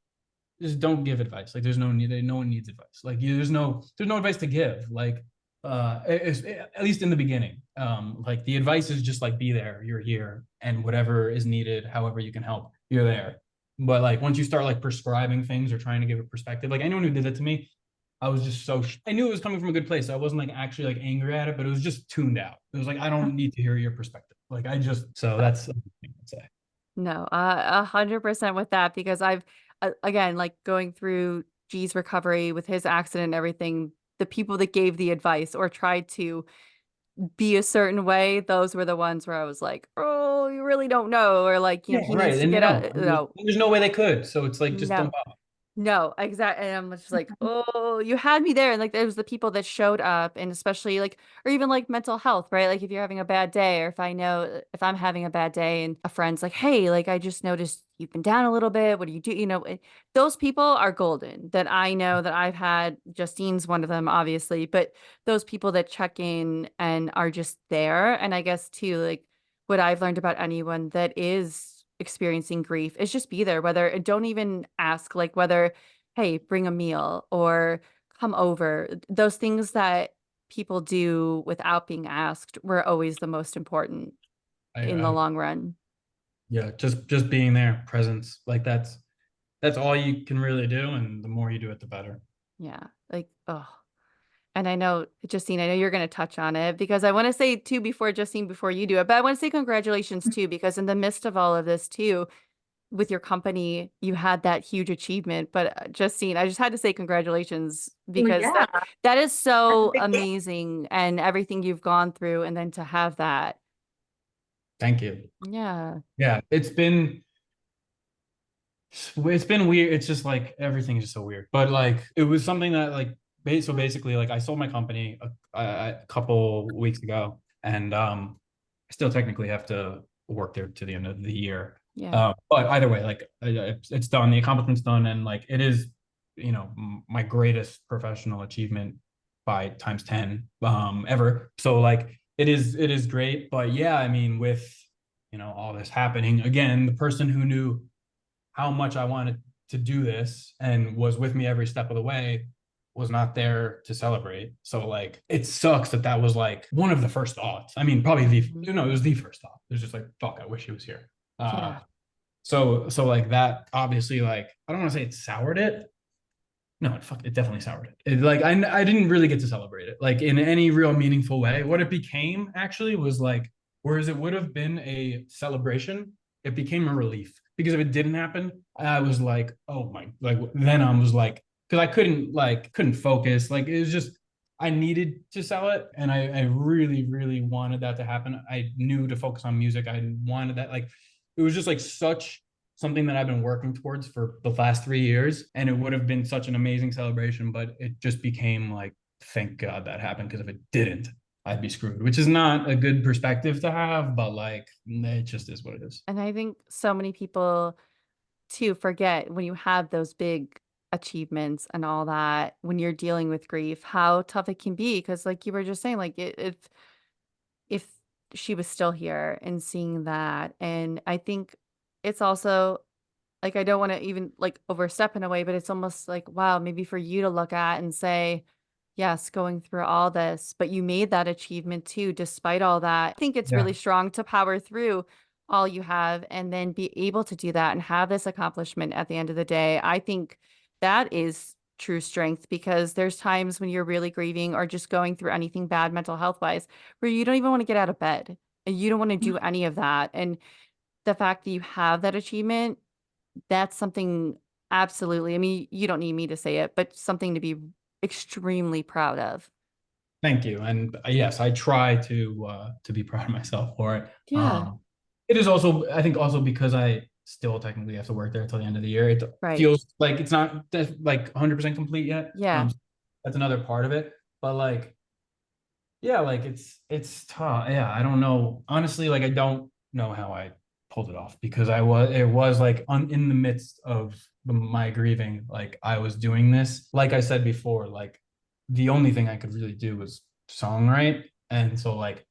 just don't give advice. Like there's no need, no one needs advice. Like there's no advice to give. Like at least in the beginning. Like the advice is just like be there, you're here, and whatever is needed, however you can help, you're there. But like once you start like prescribing things or trying to give a perspective, like anyone who did that to me, I was just I knew it was coming from a good place. So I wasn't like actually like angry at it, but it was just tuned out. It was like I don't need to hear your perspective. Like I just so that's the thing I'd say. No, 100% with that because again, like going through G's recovery with his accident and everything, the people that gave the advice or tried to be a certain way, those were the ones where I was like, oh, you really don't know. Or like, Yeah, he right. needs to And they get out. don't. There's no way they could. So it's like just don't No. bother. No, exactly. And I'm just like, oh, you had me there. And like, there was the people that showed up, and especially like, or even like mental health, right? Like, if you're having a bad day, or if I know if I'm having a bad day, and a friend's like, hey, like, I just noticed you've been down a little bit. What do you do? Those people are golden that I know that I've had. Justine's one of them, obviously, but those people that check in and are just there. And I guess too, like, what I've learned about anyone that is experiencing grief is just be there, whether don't even ask, like, whether, hey, bring a meal or come over. Those things that people do without being asked were always the most important in the I long run. Yeah, just being there, presence, like that's all you can really do, and the more you do it, the better. Yeah. Like, oh. And I know, Justine, I know you're going to touch on it because I want to say too, before Justine, before you do it, but I want to say congratulations too, because in the midst of all of this too, with your company, you had that huge achievement, but Justine, I just had to say congratulations Well, because yeah, that is that's a so big deal. amazing and everything you've gone through and then to have that. Thank you. Yeah. Yeah, it's been weird. It's just like everything is just so weird. But like it was something that like so basically like I sold my company a couple weeks ago, and I still technically have to work there to the end of the year. Yeah. But either way, like it's done. The accomplishment's done, and like it is, my greatest professional achievement by times 10 ever. So like it is great. But yeah, I mean, with all this happening again, the person who knew how much I wanted to do this and was with me every step of the way was not there to celebrate. So like it sucks that was like one of the first thoughts. I mean, probably Mhm. it was the first thought. It was just like, fuck, I wish he was here. Yeah. So like that obviously, like I don't want to say it soured it. No, it definitely soured it. Like I didn't really get to celebrate it like in any real meaningful way. What it became actually was like, whereas it would have been a celebration, it became a relief because if it didn't happen, I was like, oh my, like then I was like, because I couldn't focus. Like it was just I needed to sell it, and I really really wanted that to happen. I knew to focus on music. I wanted that, like it was just like such something that I've been working towards for the last 3 years. And it would have been such an amazing celebration, but it just became like, thank God that happened. Because if it didn't, I'd be screwed, which is not a good perspective to have, but like, it just is what it is. And I think so many people too forget when you have those big achievements and all that, when you're dealing with grief, how tough it can be. Cause like you were just saying, like if she was still here and seeing that. And I think it's also like I don't want to even like overstep in a way, but it's almost like, wow, maybe for you to look at and say, yes, going through all this, but you made that achievement too, despite all that. I think it's Yeah. really strong to power through all you have and then be able to do that and have this accomplishment at the end of the day. I think that is true strength because there's times when you're really grieving or just going through anything bad mental health wise where you don't even want to get out of bed and you don't want to do any of that. And the fact that you have that achievement, that's something absolutely. I mean, you don't need me to say it, but something to be extremely proud of. Thank you. And yes, I try to be proud of myself for it. Yeah. It is also, I think, also because I still technically have to work there until the end of the year. It Right. feels like it's not like 100% complete yet. Yeah. That's another part of it. But like, yeah, like it's tough. Yeah, I don't know. Honestly, like I don't know how I pulled it off because it was like in the midst of my grieving, like I was doing this. Like I said before, like the only thing I could really do was songwrite. And so like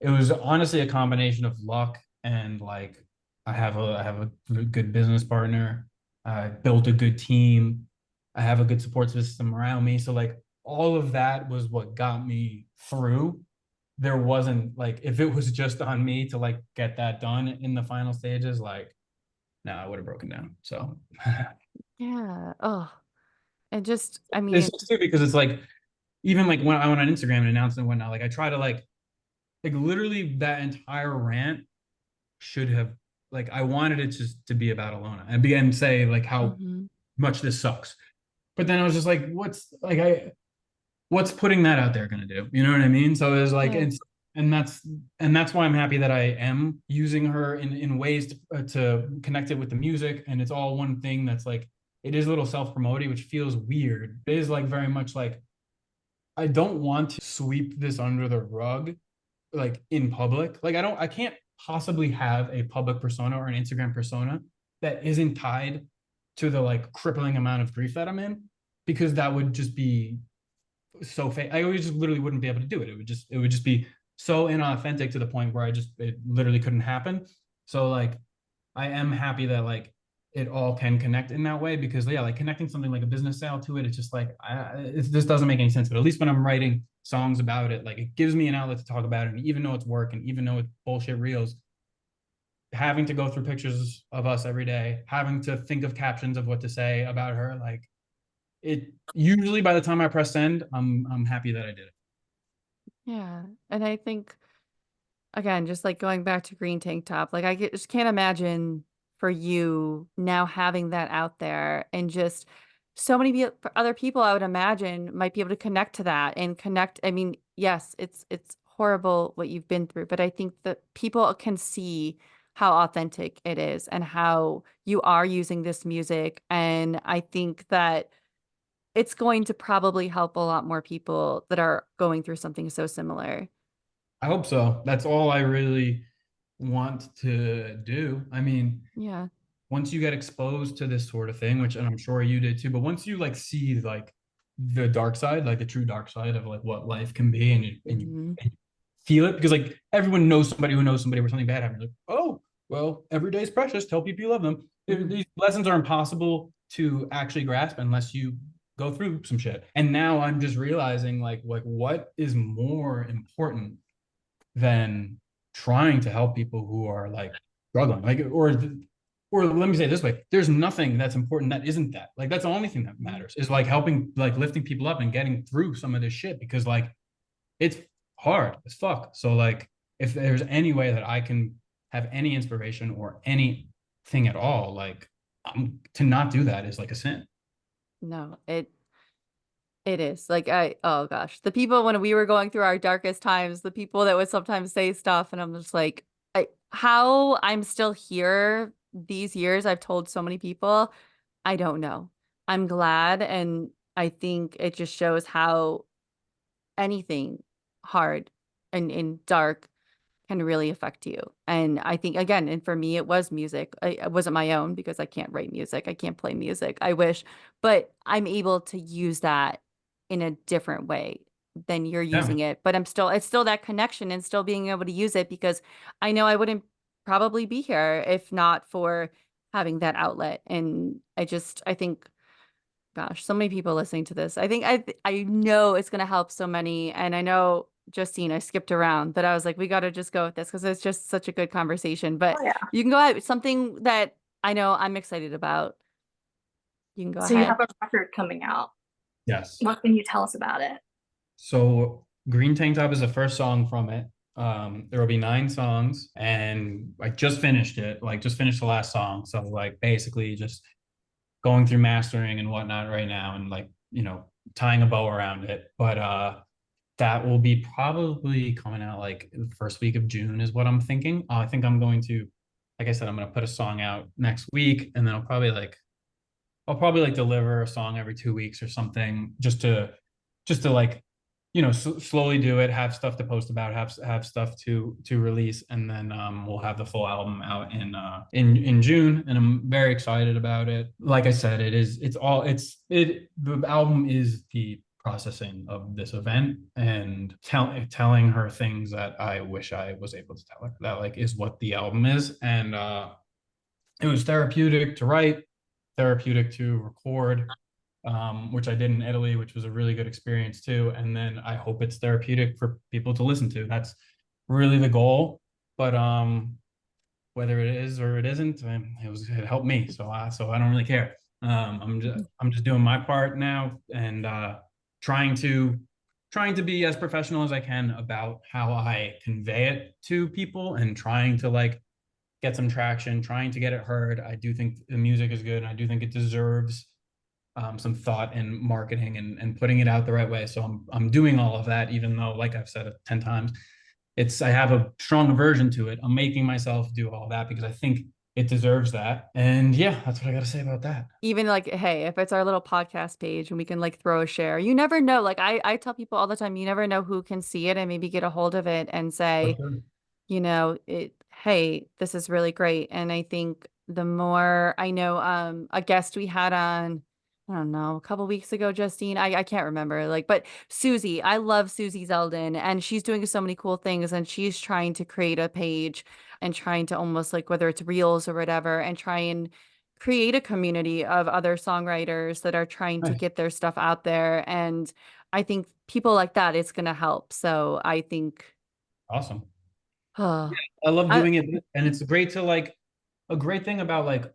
it was honestly a combination of luck and like I have a good business partner. I built a good team. I have a good support system around me. So like all of that was what got me through. There wasn't like if it was just on me to like get that done in the final stages, like no, I would have broken down. So Yeah. Oh, and just, I this mean, is too because it's like even like when I went on Instagram and announced and whatnot, like I try to like literally that entire rant should have like I wanted it just to be about Alona and begin to say like how mhm. much this sucks. But then I was just like, what's putting that out there gonna do? You know what I mean? So it was like Yeah. and that's why I'm happy that I am using her in ways to connect it with the music, and it's all one thing that's like it is a little self-promoting, which feels weird. It is like very much like I don't want to sweep this under the rug like in public. Like I can't possibly have a public persona or an Instagram persona that isn't tied to the like crippling amount of grief that I'm in, because that would just be so fake. I just literally wouldn't be able to do it. It would just be so inauthentic to the point where it literally couldn't happen. So like I am happy that like it all can connect in that way, because yeah, like connecting something like a business sale to it, it's just like this doesn't make any sense. But at least when I'm writing songs about it, like it gives me an outlet to talk about it. And even though it's work, and even though it's bullshit reels, having to go through pictures of us every day, having to think of captions of what to say about her, like it usually by the time I press send, I'm happy that I did it. Yeah. And I think, again, just like going back to green tank top, like just can't imagine for you now having that out there, and just so many other people I would imagine might be able to connect to that and connect. I mean, yes, it's horrible what you've been through, but I think that people can see how authentic it is and how you are using this music. And I think that it's going to probably help a lot more people that are going through something so similar. I hope so. That's all I really want to do. I mean, Yeah. once you get exposed to this sort of thing, which, and I'm sure you did too, but once you like see like the dark side, like the true dark side of like what life can be, Mhm. and you feel it, because like everyone knows somebody who knows somebody where something bad happened. Like, oh, well, every day is precious. Tell people you love them. Mhm. These lessons are impossible to actually grasp unless you go through some shit. And now I'm just realizing like what is more important than trying to help people who are like struggling, like, or let me say it this way, there's nothing that's important that isn't that. Like that's the only thing that matters, is like helping, like lifting people up and getting through some of this shit, because like it's hard as fuck. So like if there's any way that I can have any inspiration or anything at all, like to not do that is like a sin. No, it is. Like oh gosh, the people when we were going through our darkest times, the people that would sometimes say stuff and I'm just like how I'm still here these years, I've told so many people, I don't know. I'm glad, and I think it just shows how anything hard and dark can really affect you. And I think again, and for me, it was music. It wasn't my own because I can't write music. I can't play music. I wish, but I'm able to use that in a different way than you're Yeah. using it. But it's still that connection and still being able to use it because I know I wouldn't probably be here if not for having that outlet. And I think gosh, so many people listening to this. I think I know it's going to help so many. And I know, Justine, I skipped around, but I was like, we got to just go with this because it's just such a good conversation. But Oh yeah. you can go ahead. Something that I know I'm excited about. You can go So you ahead. have a record coming out. Yes. What can you tell us about it? So Green Tank Top is the first song from it. There will be 9 songs, and I just finished it, like just finished the last song. So like basically just going through mastering and whatnot right now, and like, tying a bow around it. But that will be probably coming out like the first week of June is what I'm thinking. I think I'm going to, like I said, I'm gonna put a song out next week, and then I'll probably like deliver a song every 2 weeks or something, just to like, slowly do it, have stuff to post about, have stuff to release, and then we'll have the full album out in June, and I'm very excited about it. Like I said, the album is the processing of this event, and telling her things that I wish I was able to tell her. That like is what the album is. And it was therapeutic to write, therapeutic to record, which I did in Italy, which was a really good experience too. And then I hope it's therapeutic for people to listen to. That's really the goal. But whether it is or it isn't, it helped me. So I don't really care. I'm just doing my part now, and trying to trying to be as professional as I can about how I convey it to people, and trying to like get some traction, trying to get it heard. I do think the music is good, and I do think it deserves some thought and marketing, and putting it out the right way. So I'm doing all of that, even though, like I've said it 10 times, I have a strong aversion to it. I'm making myself do all that because I think it deserves that. And yeah, that's what I got to say about that. Even like, hey, if it's our little podcast page and we can like throw a share, you never know. Like I tell people all the time, you never know who can see it and maybe get a hold of it and For say, sure. hey, this is really great. And I think the more I know, a guest we had on, I don't know, a couple weeks ago, Justine, I can't remember, like, but Susie, I love Susie Zeldin, and she's doing so many cool things, and she's trying to create a page and trying to almost like whether it's reels or whatever, and try and create a community of other songwriters that are trying to Nice. get their stuff out there. And I think people like that, it's going to help. So I think, Awesome. oh, I love I, doing it. And it's great to like, a great thing about like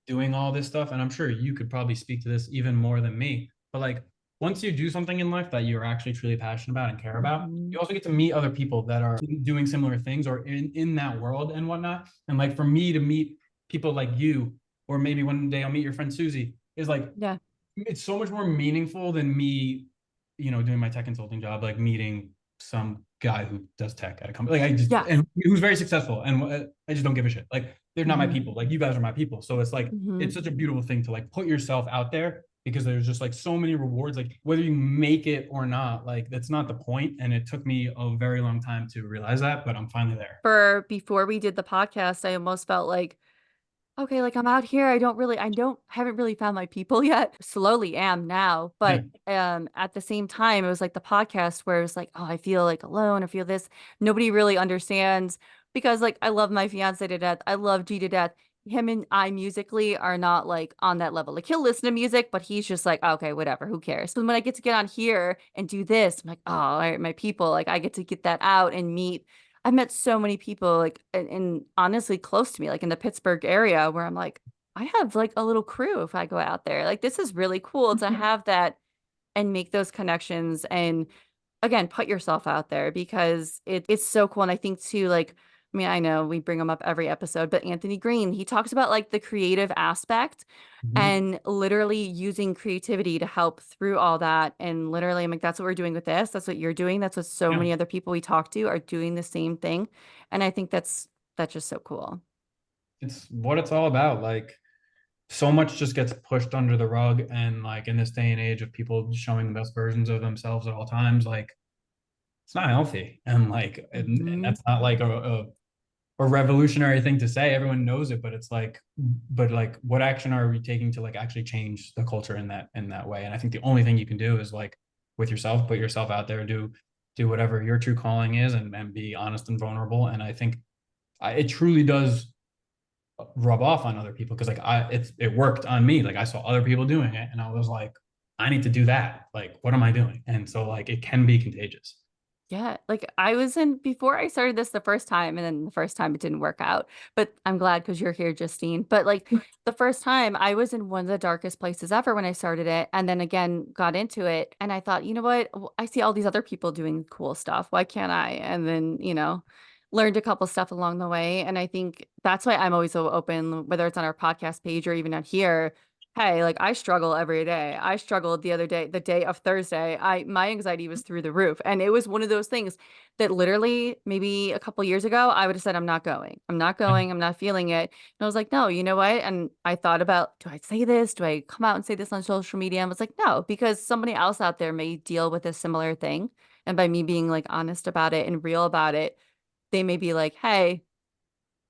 doing all this stuff, and I'm sure you could probably speak to this even more than me, but like once you do something in life that you're actually truly passionate about and care about, Mhm. you also get to meet other people that are doing similar things or in that world and whatnot. And like for me to meet people like you, or maybe one day I'll meet your friend Susie, is like, Yeah. it's so much more meaningful than me, doing my tech consulting job, like meeting some guy who does tech at a company. Like I just, Yeah. and who's very successful. And I just don't give a shit. Like they're not my Mhm. people. Like you guys are my people. So it's like, Mhm. it's such a beautiful thing to like put yourself out there, because there's just like so many rewards, like whether you make it or not, like that's not the point. And it took me a very long time to realize that, but I'm finally there. For before we did the podcast, I almost felt like, okay, like I'm out here. Haven't really found my people yet. Slowly am now. Yeah. But at the same time, it was like the podcast where it was like, oh, I feel like alone. I feel this. Nobody really understands because like I love my fiance to death. I love G to death. Him and I musically are not like on that level. Like he'll listen to music, but he's just like, okay, whatever, who cares? So when I get to get on here and do this, I'm like, oh, all right, my people, like I get to get that out and meet. I've met so many people like and honestly close to me, like in the Pittsburgh area where I'm like, I have like a little crew if I go out there. Like this is really cool to have that and make those connections and again, put yourself out there because it's so cool. And I think too, like, I mean, I know we bring him up every episode, but Anthony Green, he talks about like the creative aspect Mhm. and literally using creativity to help through all that. And literally, I'm like, that's what we're doing with this. That's what you're doing. That's what so Yeah. many other people we talk to are doing the same thing. And I think that's just so cool. It's what it's all about. Like so much just gets pushed under the rug, and like in this day and age of people showing the best versions of themselves at all times, like it's not healthy. And like and Hmm. that's not like a revolutionary thing to say. Everyone knows it, but it's like, but like what action are we taking to like actually change the culture in that way? And I think the only thing you can do is like with yourself, put yourself out there, do whatever your true calling is, and be honest and vulnerable. And I think it truly does rub off on other people, because like it worked on me. Like I saw other people doing it and I was like, I need to do that. Like what am I doing? And so like it can be contagious. Yeah, like I was in before I started this the first time, and then the first time it didn't work out. But I'm glad because you're here, Justine. But like the first time I was in one of the darkest places ever when I started it, and then again got into it, and I thought, you know what? I see all these other people doing cool stuff. Why can't I? And then, learned a couple stuff along the way. And I think that's why I'm always so open, whether it's on our podcast page or even out here. Hey, like I struggle every day. I struggled the other day, the day of Thursday. My anxiety was through the roof. And it was one of those things that literally maybe a couple years ago, I would have said, I'm not going. I'm not going. I'm not feeling it. And I was like, no, you know what? And I thought about, do I say this? Do I come out and say this on social media? And I was like, no, because somebody else out there may deal with a similar thing. And by me being like honest about it and real about it, they may be like, hey,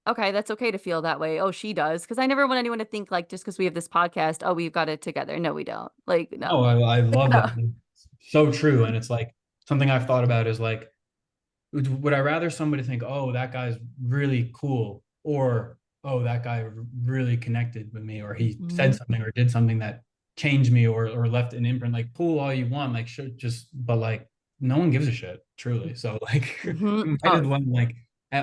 okay, that's okay to feel that way. Oh, she does. Because I never want anyone to think like just because we have this podcast, oh, we've got it together. No, we don't. Like, No, no. I love No. that. It's so true. And it's like something I've thought about is like, would I rather somebody think, oh, that guy's really cool, or oh, that guy really connected with me, or he said Mhm. something or did something that changed me, or left an imprint. Like, cool all you want, like, should just, but like, no one gives a shit, truly. So, like, Mhm. you might Oh, as well like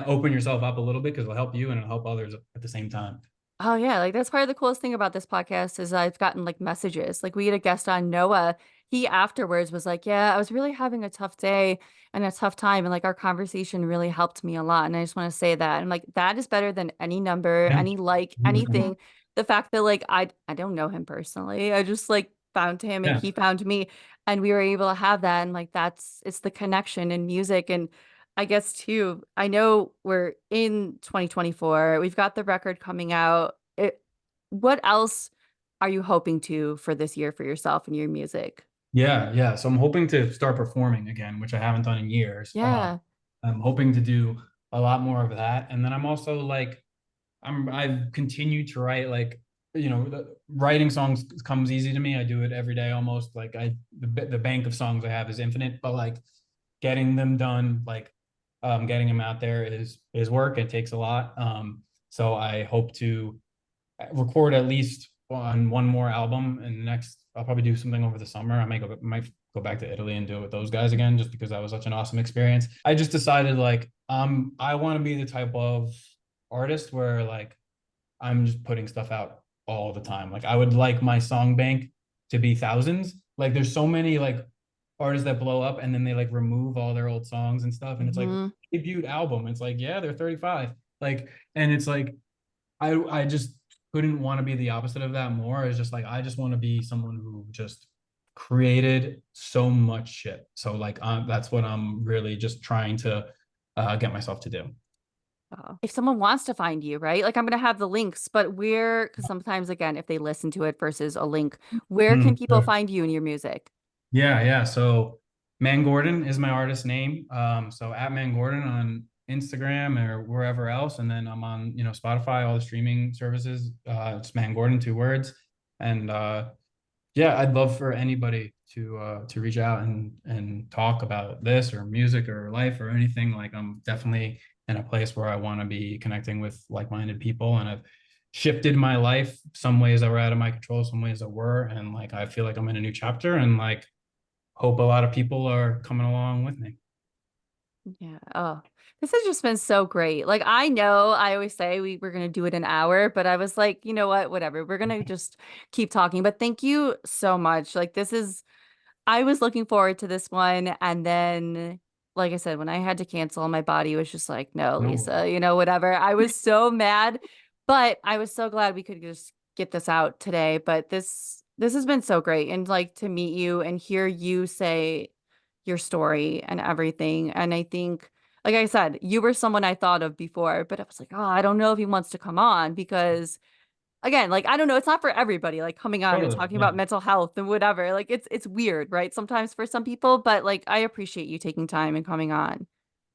open yourself up a little bit, because it'll help you and it'll help others at the same time. oh yeah, like that's part of the coolest thing about this podcast is I've gotten like messages. Like we had a guest on Noah. He afterwards was like, "Yeah, I was really having a tough day and a tough time, and like our conversation really helped me a lot." And I just want to say that. And like that is better than any number, Yeah. any like, 100%. anything. The fact that like I don't know him personally. I just like found him and Yeah. he found me and we were able to have that. And like it's the connection in music and I guess too, I know we're in 2024. We've got the record coming out. What else are you hoping to for this year for yourself and your music? Yeah, yeah. So I'm hoping to start performing again, which I haven't done in years. Yeah. I'm hoping to do a lot more of that. And then I'm also like, I've continued to write, like, writing songs comes easy to me. I do it every day almost. Like the bank of songs I have is infinite, but like getting them done, like getting them out there is work. It takes a lot. So I hope to record at least on one more album, and next I'll probably do something over the summer. Might go back to Italy and do it with those guys again, just because that was such an awesome experience. I just decided like I want to be the type of artist where like I'm just putting stuff out all the time. Like I would like my song bank to be thousands. Like there's so many like artists that blow up and then they like remove all their old songs and stuff, and it's like Hmm. debut album. It's like, yeah, they're 35. Like, and it's like I just couldn't want to be the opposite of that more. It's just like I just want to be someone who just created so much shit. So like that's what I'm really just trying to get myself to do. If someone wants to find you, right? Like I'm gonna have the links, but where? Because sometimes, again, if they listen to it versus a link, where can people Sure. find you and your music? Yeah. So Man Gordan is my artist name. So at Man Gordan on Instagram or wherever else, and then I'm on Spotify, all the streaming services. It's Man Gordan, 2 words, and yeah, I'd love for anybody to reach out and talk about this or music or life or anything. Like I'm definitely in a place where I want to be connecting with like-minded people, and I've shifted my life some ways that were out of my control, some ways that were, and like I feel like I'm in a new chapter, and like hope a lot of people are coming along with me. Yeah. Oh, this has just been so great. Like, I know I always say we're going to do it an hour, but I was like, you know what? Whatever. We're going to just keep talking. But thank you so much. Like, I was looking forward to this one. And then, like I said, when I had to cancel, my body was just like, no, No, Lisa, whatever. I was so mad, but I was so glad we could just get this out today. But this has been so great. And like to meet you and hear you say your story and everything. And I think, like I said, you were someone I thought of before, but I was like, oh, I don't know if he wants to come on because again, like I don't know, it's not for everybody, like coming on and totally. talking Yeah. about mental health and whatever. Like it's weird, right? Sometimes for some people, but like I appreciate you taking time and coming on.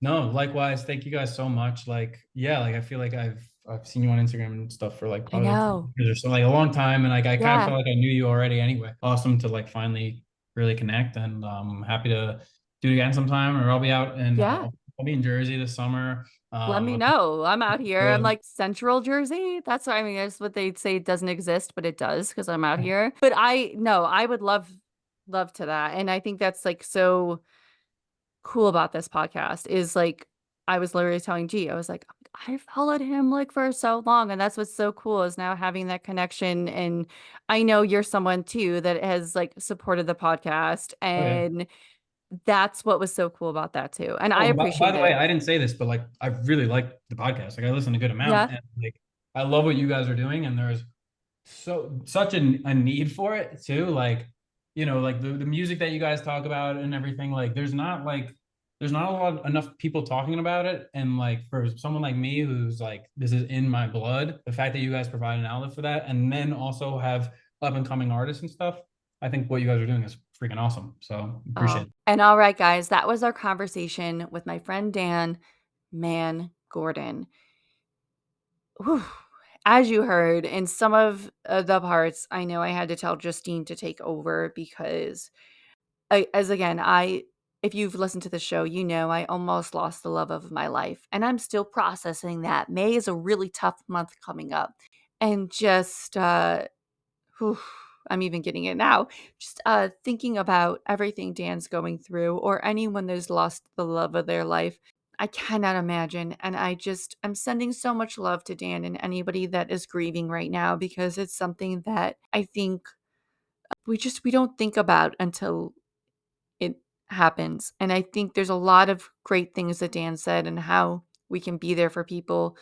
No, likewise. Thank you guys so much. Like, yeah, like I feel like I've seen you on Instagram and stuff for like I probably like know. years or so, like a long time, and like I kind of Yeah. felt like I knew you already anyway. Awesome to like finally really connect, and happy to do it again sometime. Or I'll be out and Yeah. I'll be in Jersey this summer. Let me Looking know. I'm out here. I'm forward like Central Jersey. That's what I mean. That's what they say doesn't exist, but it does because I'm out here. But I no, I would love to that. And I think that's like so cool about this podcast is like I was literally telling G, I was like, I followed him like for so long. And that's what's so cool is now having that connection. And I know you're someone too that has like supported the podcast. Oh yeah. And that's what was so cool about that too. And I Oh, by appreciate the way, it. I didn't say this, but like I really like the podcast. Like I listen a good amount, Yeah. and like I love what you guys are doing, and there's such a need for it too. Like, like the music that you guys talk about and everything, like there's not a lot enough people talking about it. And like for someone like me who's like this is in my blood, the fact that you guys provide an outlet for that and then also have up and coming artists and stuff, I think what you guys are doing is freaking awesome. So appreciate Oh, it. and all right, guys, that was our conversation with my friend Dan, Man Gordan. Whew. As you heard in some of the parts, I know I had to tell Justine to take over because, as again, if you've listened to the show, I almost lost the love of my life, and I'm still processing that. May is a really tough month coming up, and just whew, I'm even getting it now. Just thinking about everything Dan's going through, or anyone that's lost the love of their life. I cannot imagine. And I'm sending so much love to Dan and anybody that is grieving right now because it's something that I think we don't think about until it happens. And I think there's a lot of great things that Dan said and how we can be there for people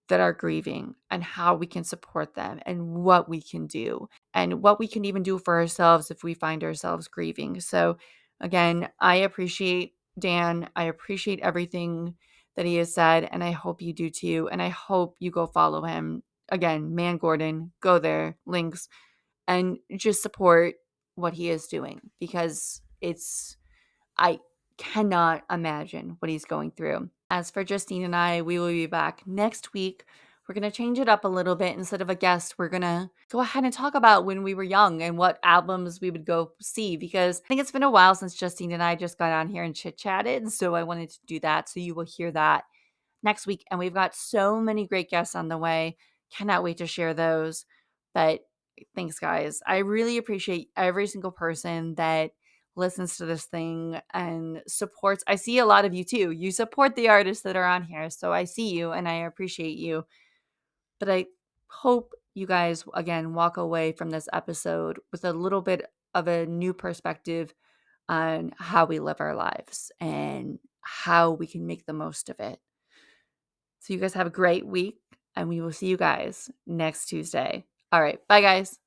that are grieving and how we can support them and what we can do and what we can even do for ourselves if we find ourselves grieving. So, again, I appreciate Dan. I appreciate everything that he has said, and I hope you do too. And I hope you go follow him. Again, Man Gordan, go there, links, and just support what he is doing because I cannot imagine what he's going through. As for Justine and I, we will be back next week. We're going to change it up a little bit. Instead of a guest, we're going to go ahead and talk about when we were young and what albums we would go see because I think it's been a while since Justine and I just got on here and chit chatted. So I wanted to do that. So you will hear that next week. And we've got so many great guests on the way. Cannot wait to share those. But thanks, guys. I really appreciate every single person that listens to this thing and supports. I see a lot of you too. You support the artists that are on here. So I see you and I appreciate you. But I hope you guys, again, walk away from this episode with a little bit of a new perspective on how we live our lives and how we can make the most of it. So you guys have a great week. and we will see you guys next Tuesday. All right. Bye, guys.